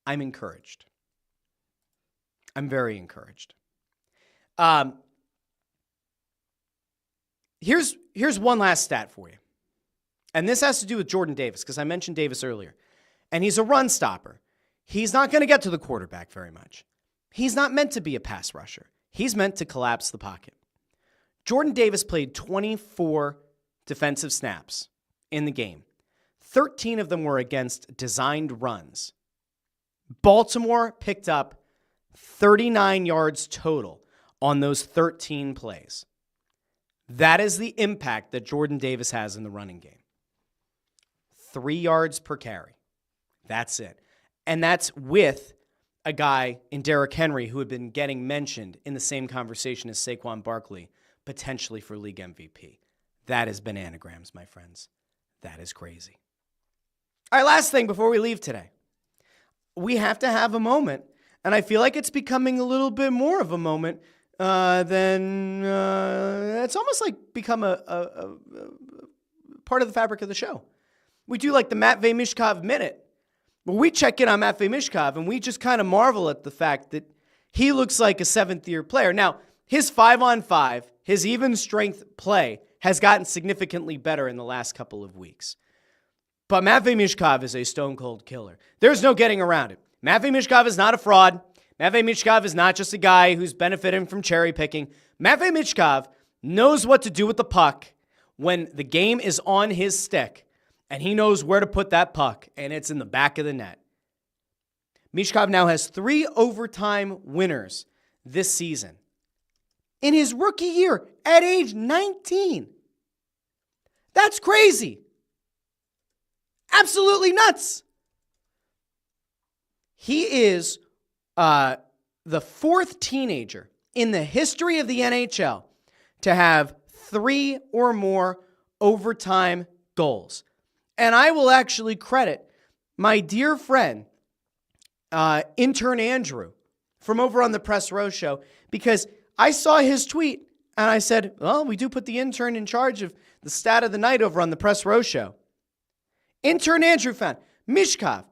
I'm encouraged. I'm very encouraged. Here's one last stat for you. And this has to do with Jordan Davis, because I mentioned Davis earlier. And he's a run stopper. He's not going to get to the quarterback very much. He's not meant to be a pass rusher. He's meant to collapse the pocket. Jordan Davis played 24 defensive snaps in the game. 13 of them were against designed runs. Baltimore picked up 39 yards total on those 13 plays. That is the impact that Jordan Davis has in the running game. 3 yards per carry. That's it. And that's with a guy in Derrick Henry who had been getting mentioned in the same conversation as Saquon Barkley, potentially for league MVP. That is bananagrams, my friends. That is crazy. All right, last thing before we leave today. We have to have a moment, and I feel like it's becoming a little bit more of a moment than it's almost become a part of the fabric of the show. We do the Matvei Michkov Minute, where we check in on Matvei Michkov, and we just kind of marvel at the fact that he looks like a seventh-year player. Now, his 5-on-5, his even strength play has gotten significantly better in the last couple of weeks. But Matvei Michkov is a stone-cold killer. There's no getting around it. Matvei Michkov is not a fraud. Matvei Michkov is not just a guy who's benefiting from cherry picking. Matvei Michkov knows what to do with the puck when the game is on his stick, and he knows where to put that puck, and it's in the back of the net. Michkov now has 3 overtime winners this season. In his rookie year, at age 19. That's crazy. Absolutely nuts. He is the 4th teenager in the history of the NHL to have 3 or more overtime goals. And I will actually credit my dear friend, intern Andrew, from over on the Press Row Show, because I saw his tweet and I said, well, we do put the intern in charge of the stat of the night over on the Press Row Show. Intern Andrew found Michkov,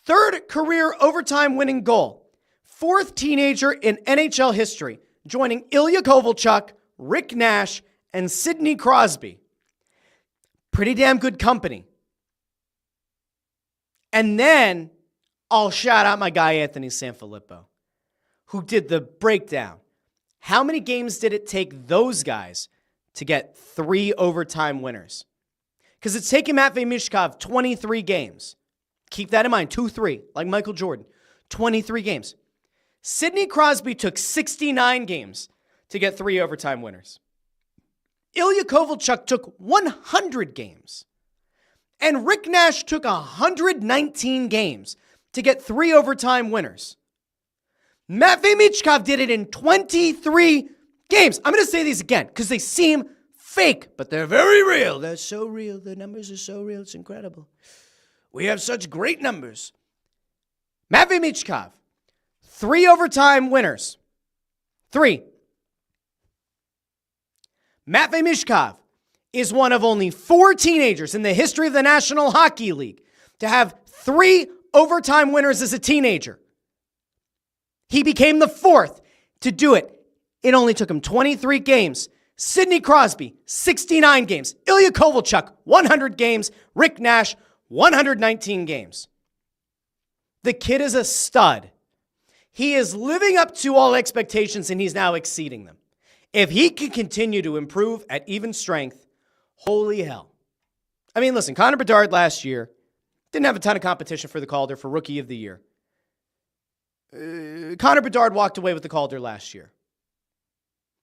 3rd career overtime winning goal, 4th teenager in NHL history, joining Ilya Kovalchuk, Rick Nash, and Sidney Crosby. Pretty damn good company. And then I'll shout out my guy Anthony Sanfilippo, who did the breakdown. How many games did it take those guys to get 3 overtime winners? Because it's taken Matvei Michkov 23 games. Keep that in mind, 2-3, like Michael Jordan. 23 games. Sidney Crosby took 69 games to get 3 overtime winners. Ilya Kovalchuk took 100 games. And Rick Nash took 119 games to get 3 overtime winners. Matvei Michkov did it in 23 games. I'm going to say these again because they seem fake, but they're very real. They're so real. The numbers are so real. It's incredible. We have such great numbers. Matvei Michkov, 3 overtime winners. 3. Matvei Michkov is one of only 4 teenagers in the history of the National Hockey League to have 3 overtime winners as a teenager. He became the 4th to do it. It only took him 23 games Sidney Crosby, 69 games. Ilya Kovalchuk, 100 games. Rick Nash, 119 games. The kid is a stud. He is living up to all expectations, and he's now exceeding them. If he can continue to improve at even strength, holy hell. I mean, listen, Connor Bedard last year didn't have a ton of competition for the Calder for Rookie of the Year. Connor Bedard walked away with the Calder last year.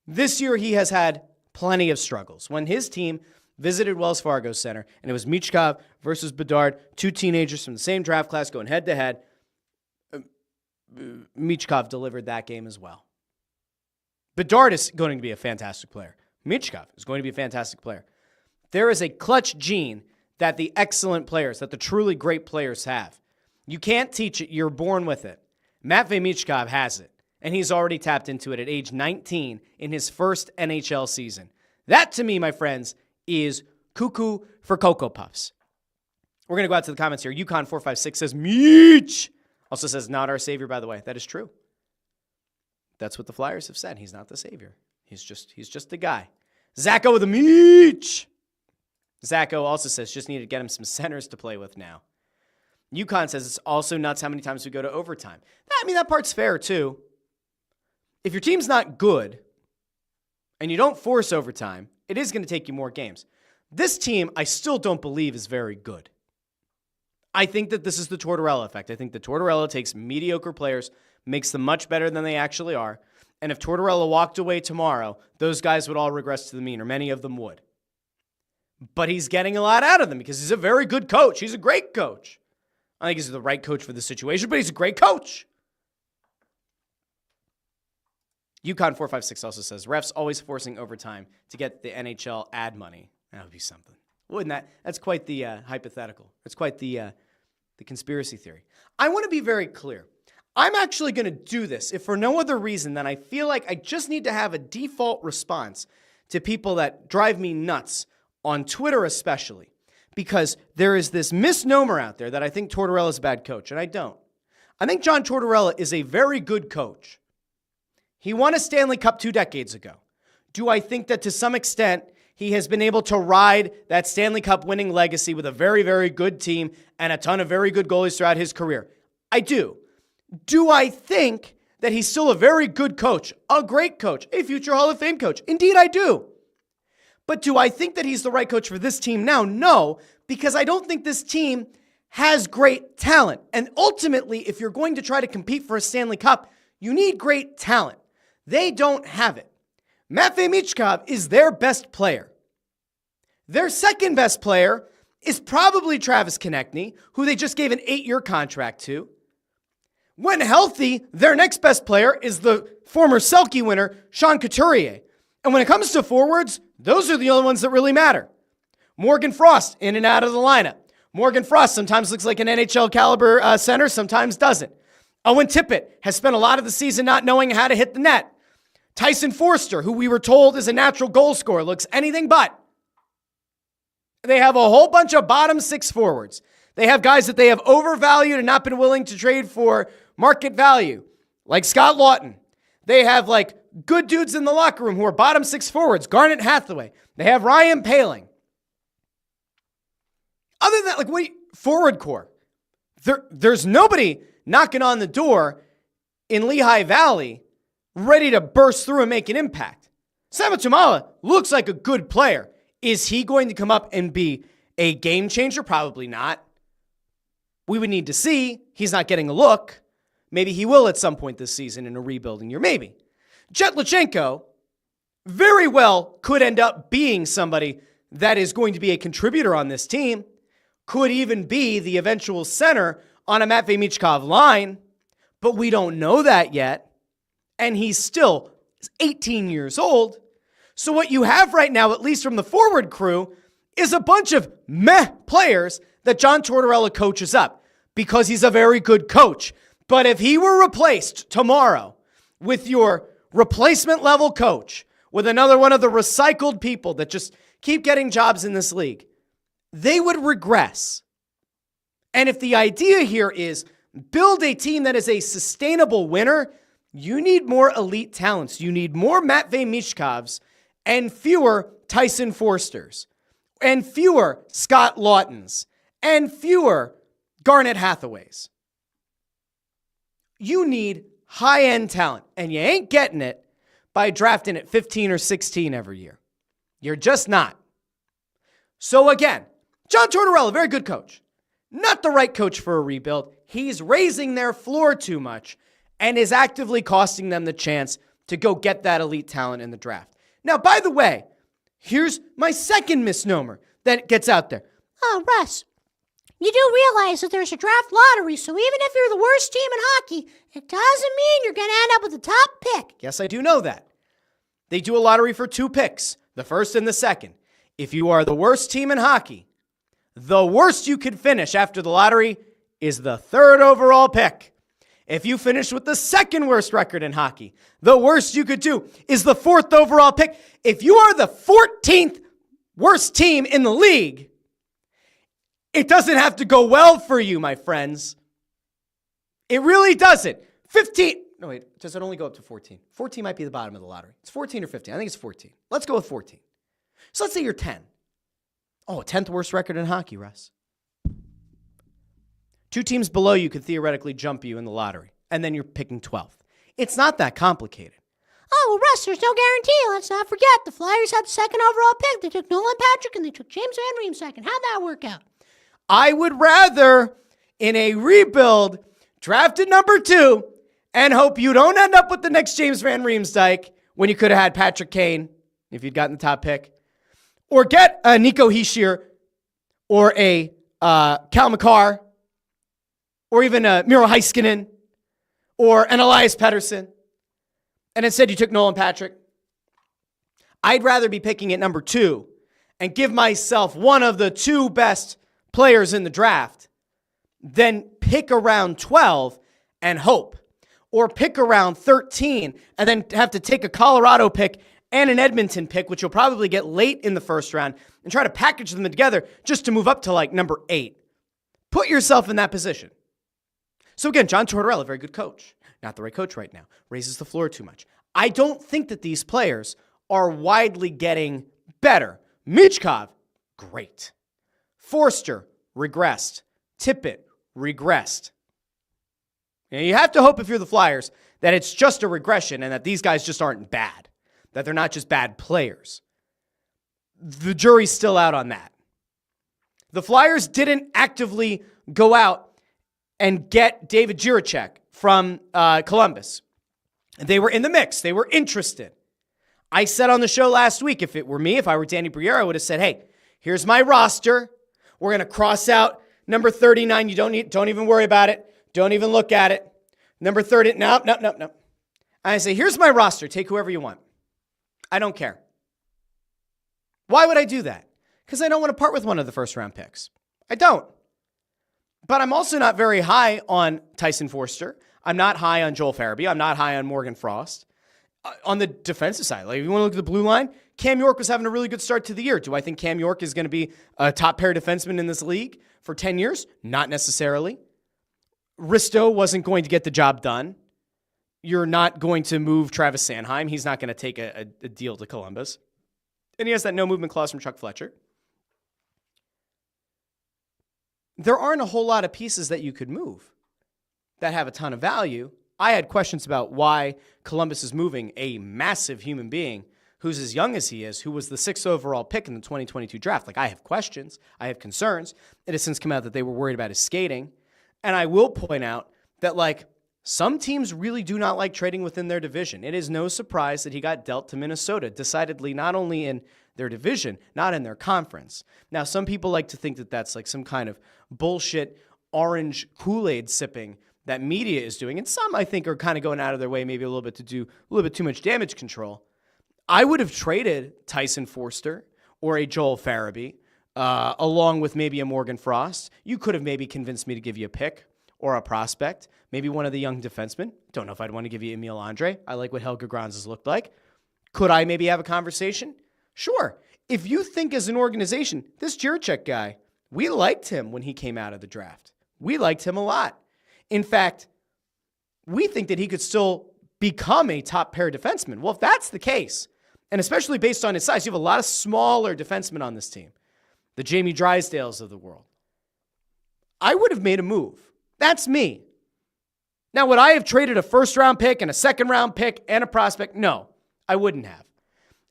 This year, he has had plenty of struggles. When his team visited Wells Fargo Center, and it was Michkov versus Bedard, two teenagers from the same draft class going head-to-head, Michkov delivered that game as well. Bedard is going to be a fantastic player. Michkov is going to be a fantastic player. There is a clutch gene that the excellent players, that the truly great players have. You can't teach it. You're born with it. Matvei Michkov has it, and he's already tapped into it at age 19 in his first NHL season. That, to me, my friends, is cuckoo for Cocoa Puffs. We're going to go out to the comments here. Yukon456 says, Meech! Also says, not our savior, by the way. That is true. That's what the Flyers have said. He's not the savior. He's just a guy. Zacho with a Meech! Zacho also says, just need to get him some centers to play with now. Yukon says, it's also nuts how many times we go to overtime. I mean, that part's fair, too. If your team's not good and you don't force overtime, it is going to take you more games. This team, I still don't believe is very good. I think that this is the Tortorella effect. I think that Tortorella takes mediocre players, makes them much better than they actually are, and if Tortorella walked away tomorrow, those guys would all regress to the mean, or many of them would. But he's getting a lot out of them because he's a very good coach. He's a great coach. I think he's the right coach for the situation, but he's a great coach. Yukon456 also says, refs always forcing overtime to get the NHL ad money. That would be something. Wouldn't that? That's quite the hypothetical. It's quite the conspiracy theory. I want to be very clear. I'm actually going to do this if for no other reason than I feel like I just need to have a default response to people that drive me nuts, on Twitter especially, because there is this misnomer out there that I think Tortorella is a bad coach, and I don't. I think John Tortorella is a very good coach. He won a Stanley Cup 2 decades ago. Do I think that to some extent he has been able to ride that Stanley Cup winning legacy with a very, very good team and a ton of very good goalies throughout his career? I do. Do I think that he's still a very good coach, a great coach, a future Hall of Fame coach? Indeed, I do. But do I think that he's the right coach for this team now? No, because I don't think this team has great talent. And ultimately, if you're going to try to compete for a Stanley Cup, you need great talent. They don't have it. Matvei Michkov is their best player. Their second best player is probably Travis Konechny, who they just gave an 8-year contract to. When healthy, their next best player is the former Selke winner, Sean Couturier. And when it comes to forwards, those are the only ones that really matter. Morgan Frost, in and out of the lineup. Morgan Frost sometimes looks like an NHL caliber center, sometimes doesn't. Owen Tippett has spent a lot of the season not knowing how to hit the net. Tyson Forster, who we were told is a natural goal scorer, looks anything but. They have a whole bunch of bottom 6 forwards. They have guys that they have overvalued and not been willing to trade for market value, like Scott Lawton. They have like good dudes in the locker room who are bottom 6 forwards, Garnet Hathaway. They have Ryan Poehling. Other than that, like, forward core. There's nobody knocking on the door in Lehigh Valley ready to burst through and make an impact. Sava Tumala looks like a good player. Is he going to come up and be a game changer? Probably not. We would need to see. He's not getting a look. Maybe he will at some point this season in a rebuilding year. Maybe. Jet Lachenko very well could end up being somebody that is going to be a contributor on this team. Could even be the eventual center on a Matvei Michkov line. But we don't know that yet. And he's still 18 years old. So what you have right now, at least from the forward crew, is a bunch of meh players that John Tortorella coaches up because he's a very good coach. But if he were replaced tomorrow with your replacement level coach, with another one of the recycled people that just keep getting jobs in this league, they would regress. And if the idea here is build a team that is a sustainable winner, you need more elite talents. You need more Matvei Michkovs and fewer Tyson Forsters, and fewer Scott Laughtons, and fewer Garnet Hathaways. You need high-end talent, and you ain't getting it by drafting at 15 or 16 every year. You're just not. So again, John Tortorella, very good coach. Not the right coach for a rebuild. He's raising their floor too much and is actively costing them the chance to go get that elite talent in the draft. Now, by the way, here's my second misnomer that gets out there. Oh, Russ, you do realize that there's a draft lottery, so even if you're the worst team in hockey, it doesn't mean you're going to end up with the top pick. Yes, I do know that. They do a lottery for 2 picks, the first and the second. If you are the worst team in hockey, the worst you could finish after the lottery is the 3rd overall pick. If you finish with the second worst record in hockey, the worst you could do is the 4th overall pick. If you are the 14th worst team in the league, it doesn't have to go well for you, my friends. It really doesn't. 15. No, wait. Does it only go up to 14? 14 might be the bottom of the lottery. It's 14 or 15. I think it's 14. Let's go with 14. So let's say you're 10. Oh, 10th worst record in hockey, Russ. 2 teams below you could theoretically jump you in the lottery, and then you're picking 12th. It's not that complicated. Oh, well, Russ, there's no guarantee. Let's not forget, the Flyers had the 2nd overall pick. They took Nolan Patrick, and they took James Van Riemsdyk second. How'd that work out? I would rather, in a rebuild, draft at number 2 and hope you don't end up with the next James Van Riemsdyk when you could have had Patrick Kane if you'd gotten the top pick, or get a Nico Hischier or a Cal McCarr, or even a Miro Heiskanen, or an Elias Pettersson, and instead you took Nolan Patrick. I'd rather be picking at number 2 and give myself one of the 2 best players in the draft than pick around 12 and hope, or pick around 13 and then have to take a Colorado pick and an Edmonton pick, which you'll probably get late in the first round, and try to package them together just to move up to like number 8. Put yourself in that position. So again, John Tortorella, very good coach. Not the right coach right now. Raises the floor too much. I don't think that these players are widely getting better. Michkov, great. Forster, regressed. Tippett, regressed. Now, you have to hope if you're the Flyers that it's just a regression and that these guys just aren't bad, that they're not just bad players. The jury's still out on that. The Flyers didn't actively go out and get David Jiricek from Columbus. They were in the mix. They were interested. I said on the show last week, if it were me, if I were Danny Briere, I would have said, hey, here's my roster. We're going to cross out number 39. You don't even worry about it. Don't even look at it. Number 30, no. I say, here's my roster. Take whoever you want. I don't care. Why would I do that? Because I don't want to part with one of the first round picks. I don't. But I'm also not very high on Tyson Forster. I'm not high on Joel Farabee. I'm not high on Morgan Frost. On the defensive side, like if you want to look at the blue line, Cam York was having a really good start to the year. Do I think Cam York is going to be a top pair defenseman in this league for 10 years? Not necessarily. Risto wasn't going to get the job done. You're not going to move Travis Sanheim. He's not going to take a deal to Columbus. And he has that no movement clause from Chuck Fletcher. There aren't a whole lot of pieces that you could move that have a ton of value. I had questions about why Columbus is moving a massive human being who's as young as he is, who was the 6th overall pick in the 2022 draft. Like, I have questions. I have concerns. It has since come out that they were worried about his skating. And I will point out that, like, some teams really do not like trading within their division. It is no surprise that he got dealt to Minnesota, decidedly not only in their division, not in their conference. Now, some people like to think that that's like some kind of bullshit orange Kool-Aid sipping that media is doing. And some, I think, are kind of going out of their way maybe a little bit to do a little bit too much damage control. I would have traded Tyson Forster or a Joel Farabee along with maybe a Morgan Frost. You could have maybe convinced me to give you a pick or a prospect, maybe one of the young defensemen. Don't know if I'd want to give you Emil Andre. I like what Helge Grans has looked like. Could I maybe have a conversation? Sure. If you think as an organization, this Jiricek guy, we liked him when he came out of the draft. We liked him a lot. In fact, we think that he could still become a top pair defenseman. Well, if that's the case, And especially based on his size, you have a lot of smaller defensemen on this team. The Jamie Drysdales of the world. I would have made a move. That's me. Now, would I have traded a first-round pick and a second-round pick and a prospect? No, I wouldn't have.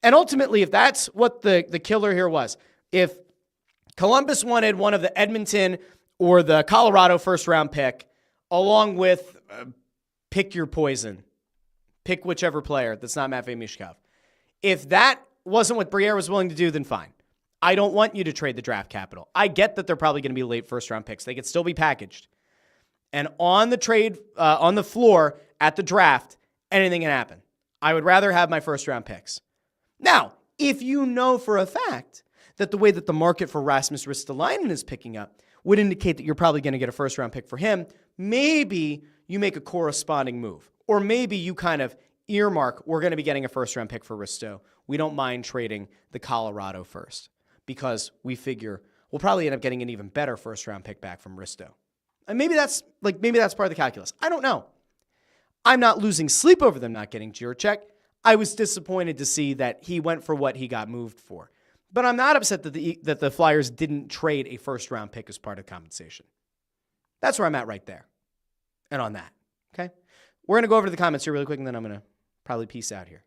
And ultimately, if that's what the killer here was, if Columbus wanted one of the Edmonton or the Colorado first-round pick, along with pick your poison, pick whichever player that's not Matvei Michkov. If that wasn't what Briere was willing to do, then fine. I don't want you to trade the draft capital. I get that they're probably going to be late first-round picks. They could still be packaged. And on the trade, on the floor at the draft, anything can happen. I would rather have my first-round picks. Now, if you know for a fact that the way that the market for Rasmus Ristolainen is picking up would indicate that you're probably going to get a first-round pick for him, maybe you make a corresponding move. Or maybe you kind of earmark, we're going to be getting a first-round pick for Risto. We don't mind trading the Colorado first because we figure we'll probably end up getting an even better first-round pick back from Risto. And maybe that's part of the calculus. I don't know. I'm not losing sleep over them not getting Jiricek. I was disappointed to see that he went for what he got moved for. But I'm not upset that the Flyers didn't trade a first-round pick as part of compensation. That's where I'm at right there. And on that, okay? We're going to go over to the comments here really quick, and then I'm going to probably peace out here.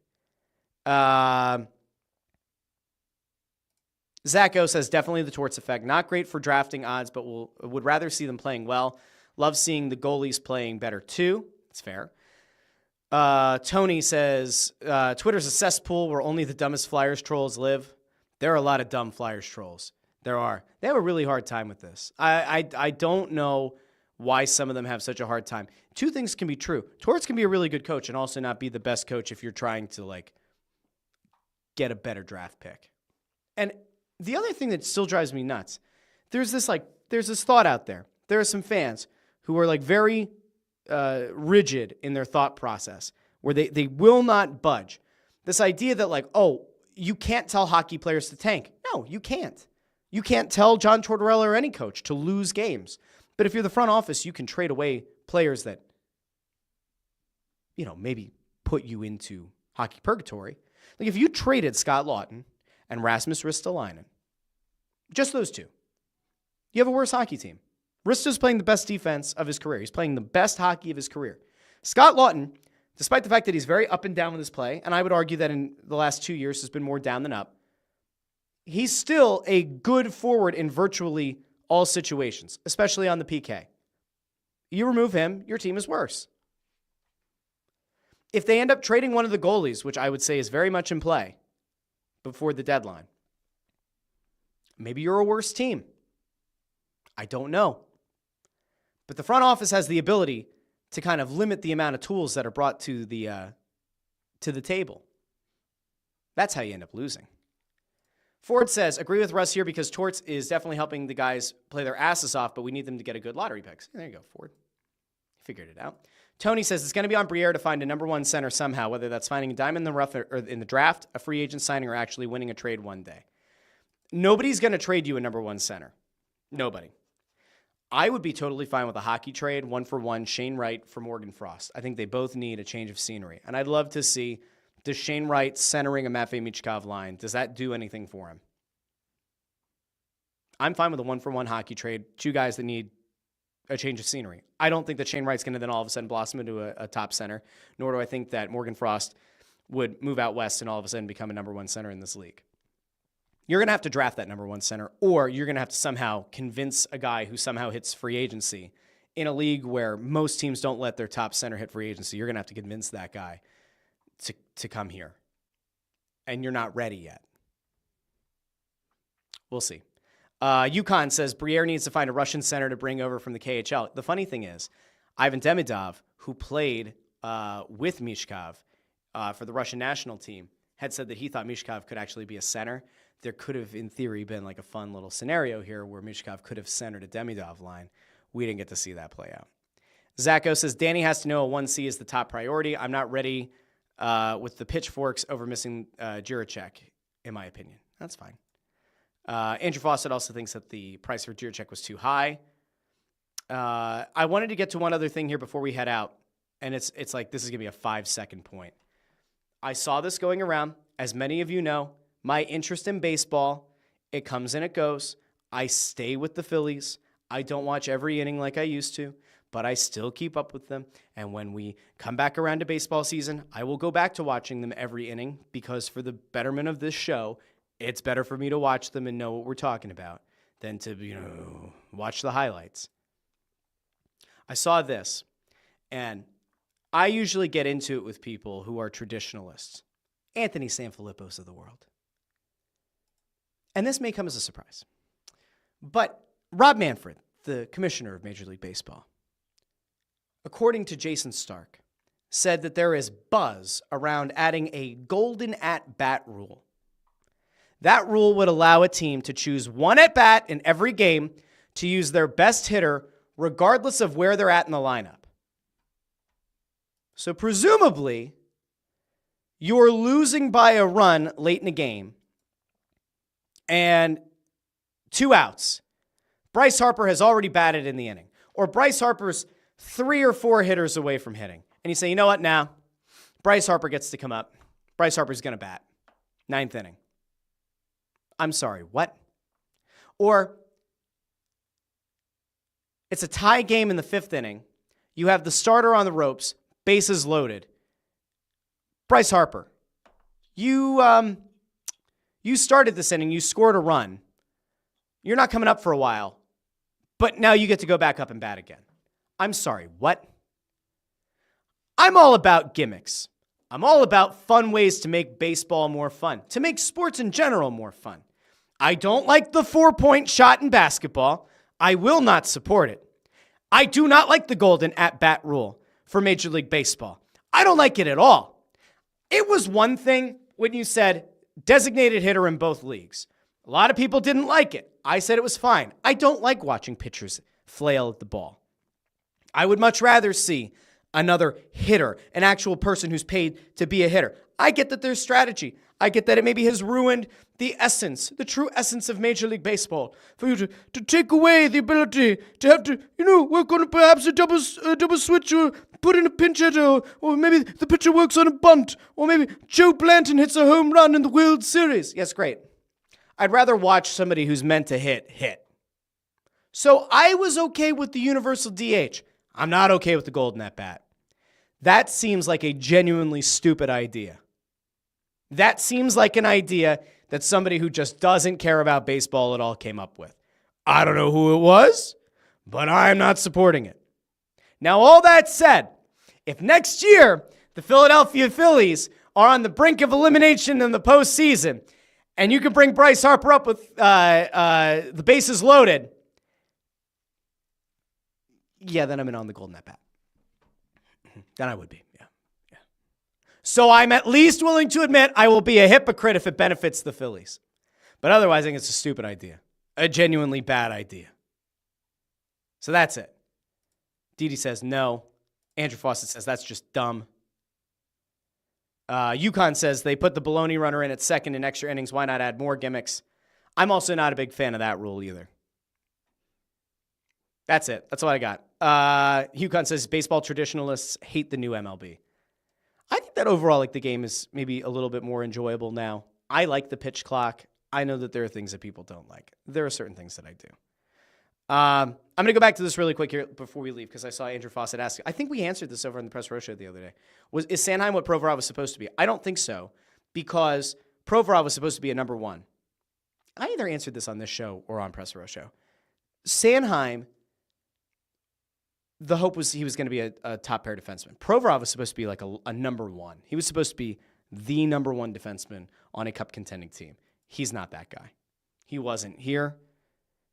Zacho says, definitely the Torts effect. Not great for drafting odds, but would rather see them playing well. Love seeing the goalies playing better, too. It's fair. Tony says, Twitter's a cesspool where only the dumbest Flyers trolls live. There are a lot of dumb Flyers trolls. There are. They have a really hard time with this. I don't know why some of them have such a hard time. Two things can be true. Torts can be a really good coach and also not be the best coach if you're trying to, get a better draft pick. And the other thing that still drives me nuts, there's this thought out there. There are some fans who are, very rigid in their thought process, where they will not budge. This idea that, you can't tell hockey players to tank. No, you can't. You can't tell John Tortorella or any coach to lose games. But if you're the front office, you can trade away players that, maybe put you into hockey purgatory. Like if you traded Scott Laughton and Rasmus Ristolainen, just those two, you have a worse hockey team. Risto's playing the best defense of his career. He's playing the best hockey of his career. Scott Laughton, despite the fact that he's very up and down with his play, and I would argue that in the last 2 years has been more down than up, he's still a good forward in virtually all situations, especially on the PK. You remove him, your team is worse. If they end up trading one of the goalies, which I would say is very much in play before the deadline, maybe you're a worse team. I don't know. But the front office has the ability to kind of limit the amount of tools that are brought to the table. That's how you end up losing. Ford says, agree with Russ here because Torts is definitely helping the guys play their asses off, but we need them to get a good lottery pick. There you go, Ford. Figured it out. Tony says it's going to be on Briere to find a number one center somehow, whether that's finding a diamond in the rough or in the draft, a free agent signing, or actually winning a trade one day. Nobody's going to trade you a number one center. Nobody. I would be totally fine with a hockey trade, 1-for-1, Shane Wright for Morgan Frost. I think they both need a change of scenery. And I'd love to see, does Shane Wright centering a Matvei Michkov line, does that do anything for him? I'm fine with a 1-for-1 hockey trade, two guys that need a change of scenery. I don't think that Shane Wright's going to then all of a sudden blossom into a top center, nor do I think that Morgan Frost would move out west and all of a sudden become a number one center in this league. You're going to have to draft that number one center, or you're going to have to somehow convince a guy who somehow hits free agency in a league where most teams don't let their top center hit free agency. You're going to have to convince that guy to come here. And you're not ready yet. We'll see. Yukon says, Briere needs to find a Russian center to bring over from the KHL. The funny thing is, Ivan Demidov, who played with Michkov for the Russian national team, had said that he thought Michkov could actually be a center. There could have, in theory, been a fun little scenario here where Michkov could have centered a Demidov line. We didn't get to see that play out. Zacho says, Danny has to know a 1C is the top priority. I'm not ready with the pitchforks over missing Jiricek, in my opinion. That's fine. Andrew Fawcett also thinks that the price for Jiricek was too high. I wanted to get to one other thing here before we head out, and it's like this is going to be a 5-second point. I saw this going around. As many of you know, my interest in baseball, it comes and it goes. I stay with the Phillies. I don't watch every inning like I used to, but I still keep up with them. And when we come back around to baseball season, I will go back to watching them every inning because for the betterment of this show, it's better for me to watch them and know what we're talking about than to, watch the highlights. I saw this, and I usually get into it with people who are traditionalists, Anthony Sanfilippos of the world. And this may come as a surprise. But Rob Manfred, the commissioner of Major League Baseball, according to Jason Stark, said that there is buzz around adding a golden at-bat rule. That rule would allow a team to choose one at-bat in every game to use their best hitter regardless of where they're at in the lineup. So presumably, you're losing by a run late in the game and 2 outs. Bryce Harper has already batted in the inning. Or Bryce Harper's 3 or 4 hitters away from hitting. And you say, you know what, now? Bryce Harper gets to come up. Bryce Harper's going to bat. 9th inning. I'm sorry, what? Or it's a tie game in the 5th inning. You have the starter on the ropes, bases loaded. Bryce Harper, you started this inning, you scored a run. You're not coming up for a while, but now you get to go back up and bat again. I'm sorry, what? I'm all about gimmicks. I'm all about fun ways to make baseball more fun, to make sports in general more fun. I don't like the 4-point shot in basketball. I will not support it. I do not like the golden at-bat rule for Major League Baseball. I don't like it at all. It was one thing when you said designated hitter in both leagues. A lot of people didn't like it. I said it was fine. I don't like watching pitchers flail at the ball. I would much rather see another hitter, an actual person who's paid to be a hitter. I get that there's strategy. I get that it maybe has ruined the essence, the true essence of Major League Baseball. For you to take away the ability to have to, work on perhaps a double switch or put in a pinch hitter, or maybe the pitcher works on a bunt, or maybe Joe Blanton hits a home run in the World Series. Yes, great. I'd rather watch somebody who's meant to hit. So I was okay with the universal DH. I'm not okay with the golden at-bat. That seems like a genuinely stupid idea. That seems like an idea that somebody who just doesn't care about baseball at all came up with. I don't know who it was, but I'm not supporting it. Now, all that said, if next year the Philadelphia Phillies are on the brink of elimination in the postseason, and you can bring Bryce Harper up with the bases loaded, yeah, then I'm in on the golden at-bat. Then I would be, yeah. So I'm at least willing to admit I will be a hypocrite if it benefits the Phillies. But otherwise, I think it's a stupid idea. A genuinely bad idea. So that's it. Didi says no. Andrew Fawcett says that's just dumb. UConn says they put the baloney runner in at second in extra innings. Why not add more gimmicks? I'm also not a big fan of that rule either. That's it. That's all I got. UConn says baseball traditionalists hate the new MLB. I think that overall, the game is maybe a little bit more enjoyable now. I like the pitch clock. I know that there are things that people don't like. There are certain things that I do. I'm going to go back to this really quick here before we leave because I saw Andrew Fawcett ask. I think we answered this over on the Press Row Show the other day. Is Sanheim what Provorov was supposed to be? I don't think so because Provorov was supposed to be a number 1. I either answered this on this show or on Press Row Show. Sanheim, the hope was he was going to be a top pair defenseman. Provorov was supposed to be like a number 1. He was supposed to be the number 1 defenseman on a cup contending team. He's not that guy. He wasn't here.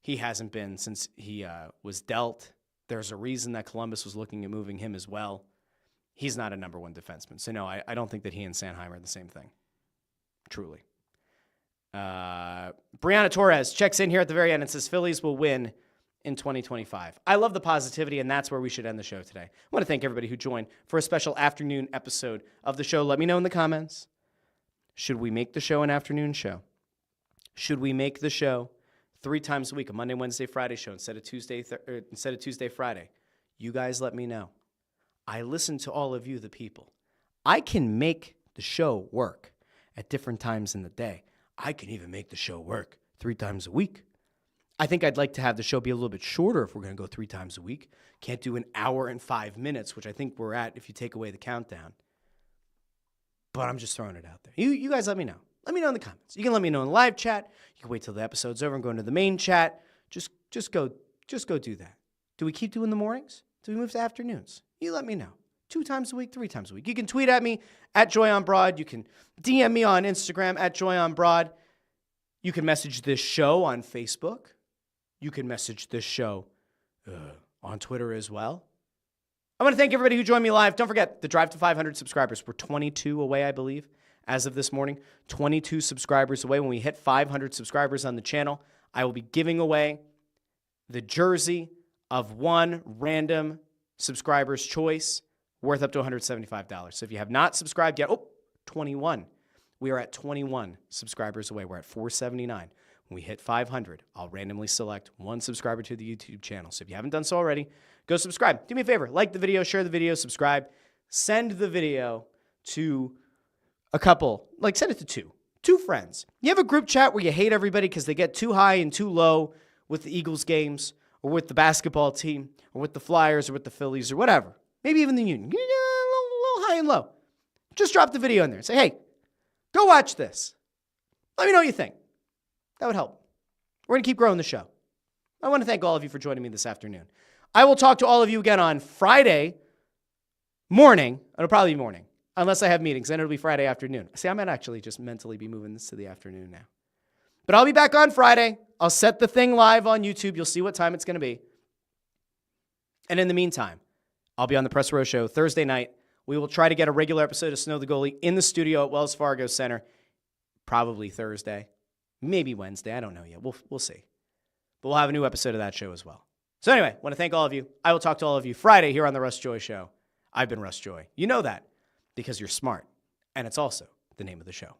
He hasn't been since he was dealt. There's a reason that Columbus was looking at moving him as well. He's not a number 1 defenseman. So no, I don't think that he and Sanheim are the same thing. Truly. Brianna Torres checks in here at the very end and says Phillies will win in 2025. I love the positivity, and that's where we should end the show today. I want to thank everybody who joined for a special afternoon episode of the show. Let me know in the comments. Should we make the show an afternoon show? Should we make the show 3 times a week, a Monday, Wednesday, Friday show instead of Tuesday, Friday? You guys let me know. I listen to all of you, the people. I can make the show work at different times in the day. I can even make the show work 3 times a week. I think I'd like to have the show be a little bit shorter if we're going to go 3 times a week. Can't do an hour and 5 minutes, which I think we're at if you take away the countdown. But I'm just throwing it out there. You guys let me know. Let me know in the comments. You can let me know in the live chat. You can wait till the episode's over and go into the main chat. Just go do that. Do we keep doing the mornings? Do we move to afternoons? You let me know. 2 times a week, 3 times a week. You can tweet at me at JoyOnBroad. You can DM me on Instagram at JoyOnBroad. You can message this show on Facebook. You can message this show on Twitter as well. I want to thank everybody who joined me live. Don't forget, the drive to 500 subscribers. We're 22 away, I believe, as of this morning. 22 subscribers away. When we hit 500 subscribers on the channel, I will be giving away the jersey of one random subscriber's choice worth up to $175. So if you have not subscribed yet, 21. We are at 21 subscribers away. We're at 479. When we hit 500, I'll randomly select one subscriber to the YouTube channel. So if you haven't done so already, go subscribe. Do me a favor. Like the video, share the video, subscribe. Send the video to a couple. Send it to 2 friends. You have a group chat where you hate everybody because they get too high and too low with the Eagles games or with the basketball team or with the Flyers or with the Phillies or whatever. Maybe even the Union. A little high and low. Just drop the video in there and say, hey, go watch this. Let me know what you think. That would help. We're going to keep growing the show. I want to thank all of you for joining me this afternoon. I will talk to all of you again on Friday morning. It'll probably be morning, unless I have meetings. Then it'll be Friday afternoon. See, I might actually just mentally be moving this to the afternoon now. But I'll be back on Friday. I'll set the thing live on YouTube. You'll see what time it's going to be. And in the meantime, I'll be on the Press Row Show Thursday night. We will try to get a regular episode of Snow the Goalie in the studio at Wells Fargo Center, probably Thursday. Maybe Wednesday. I don't know yet. We'll see. But we'll have a new episode of that show as well. So anyway, I want to thank all of you. I will talk to all of you Friday here on the Russ Joy Show. I've been Russ Joy. You know that because you're smart. And it's also the name of the show.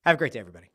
Have a great day, everybody.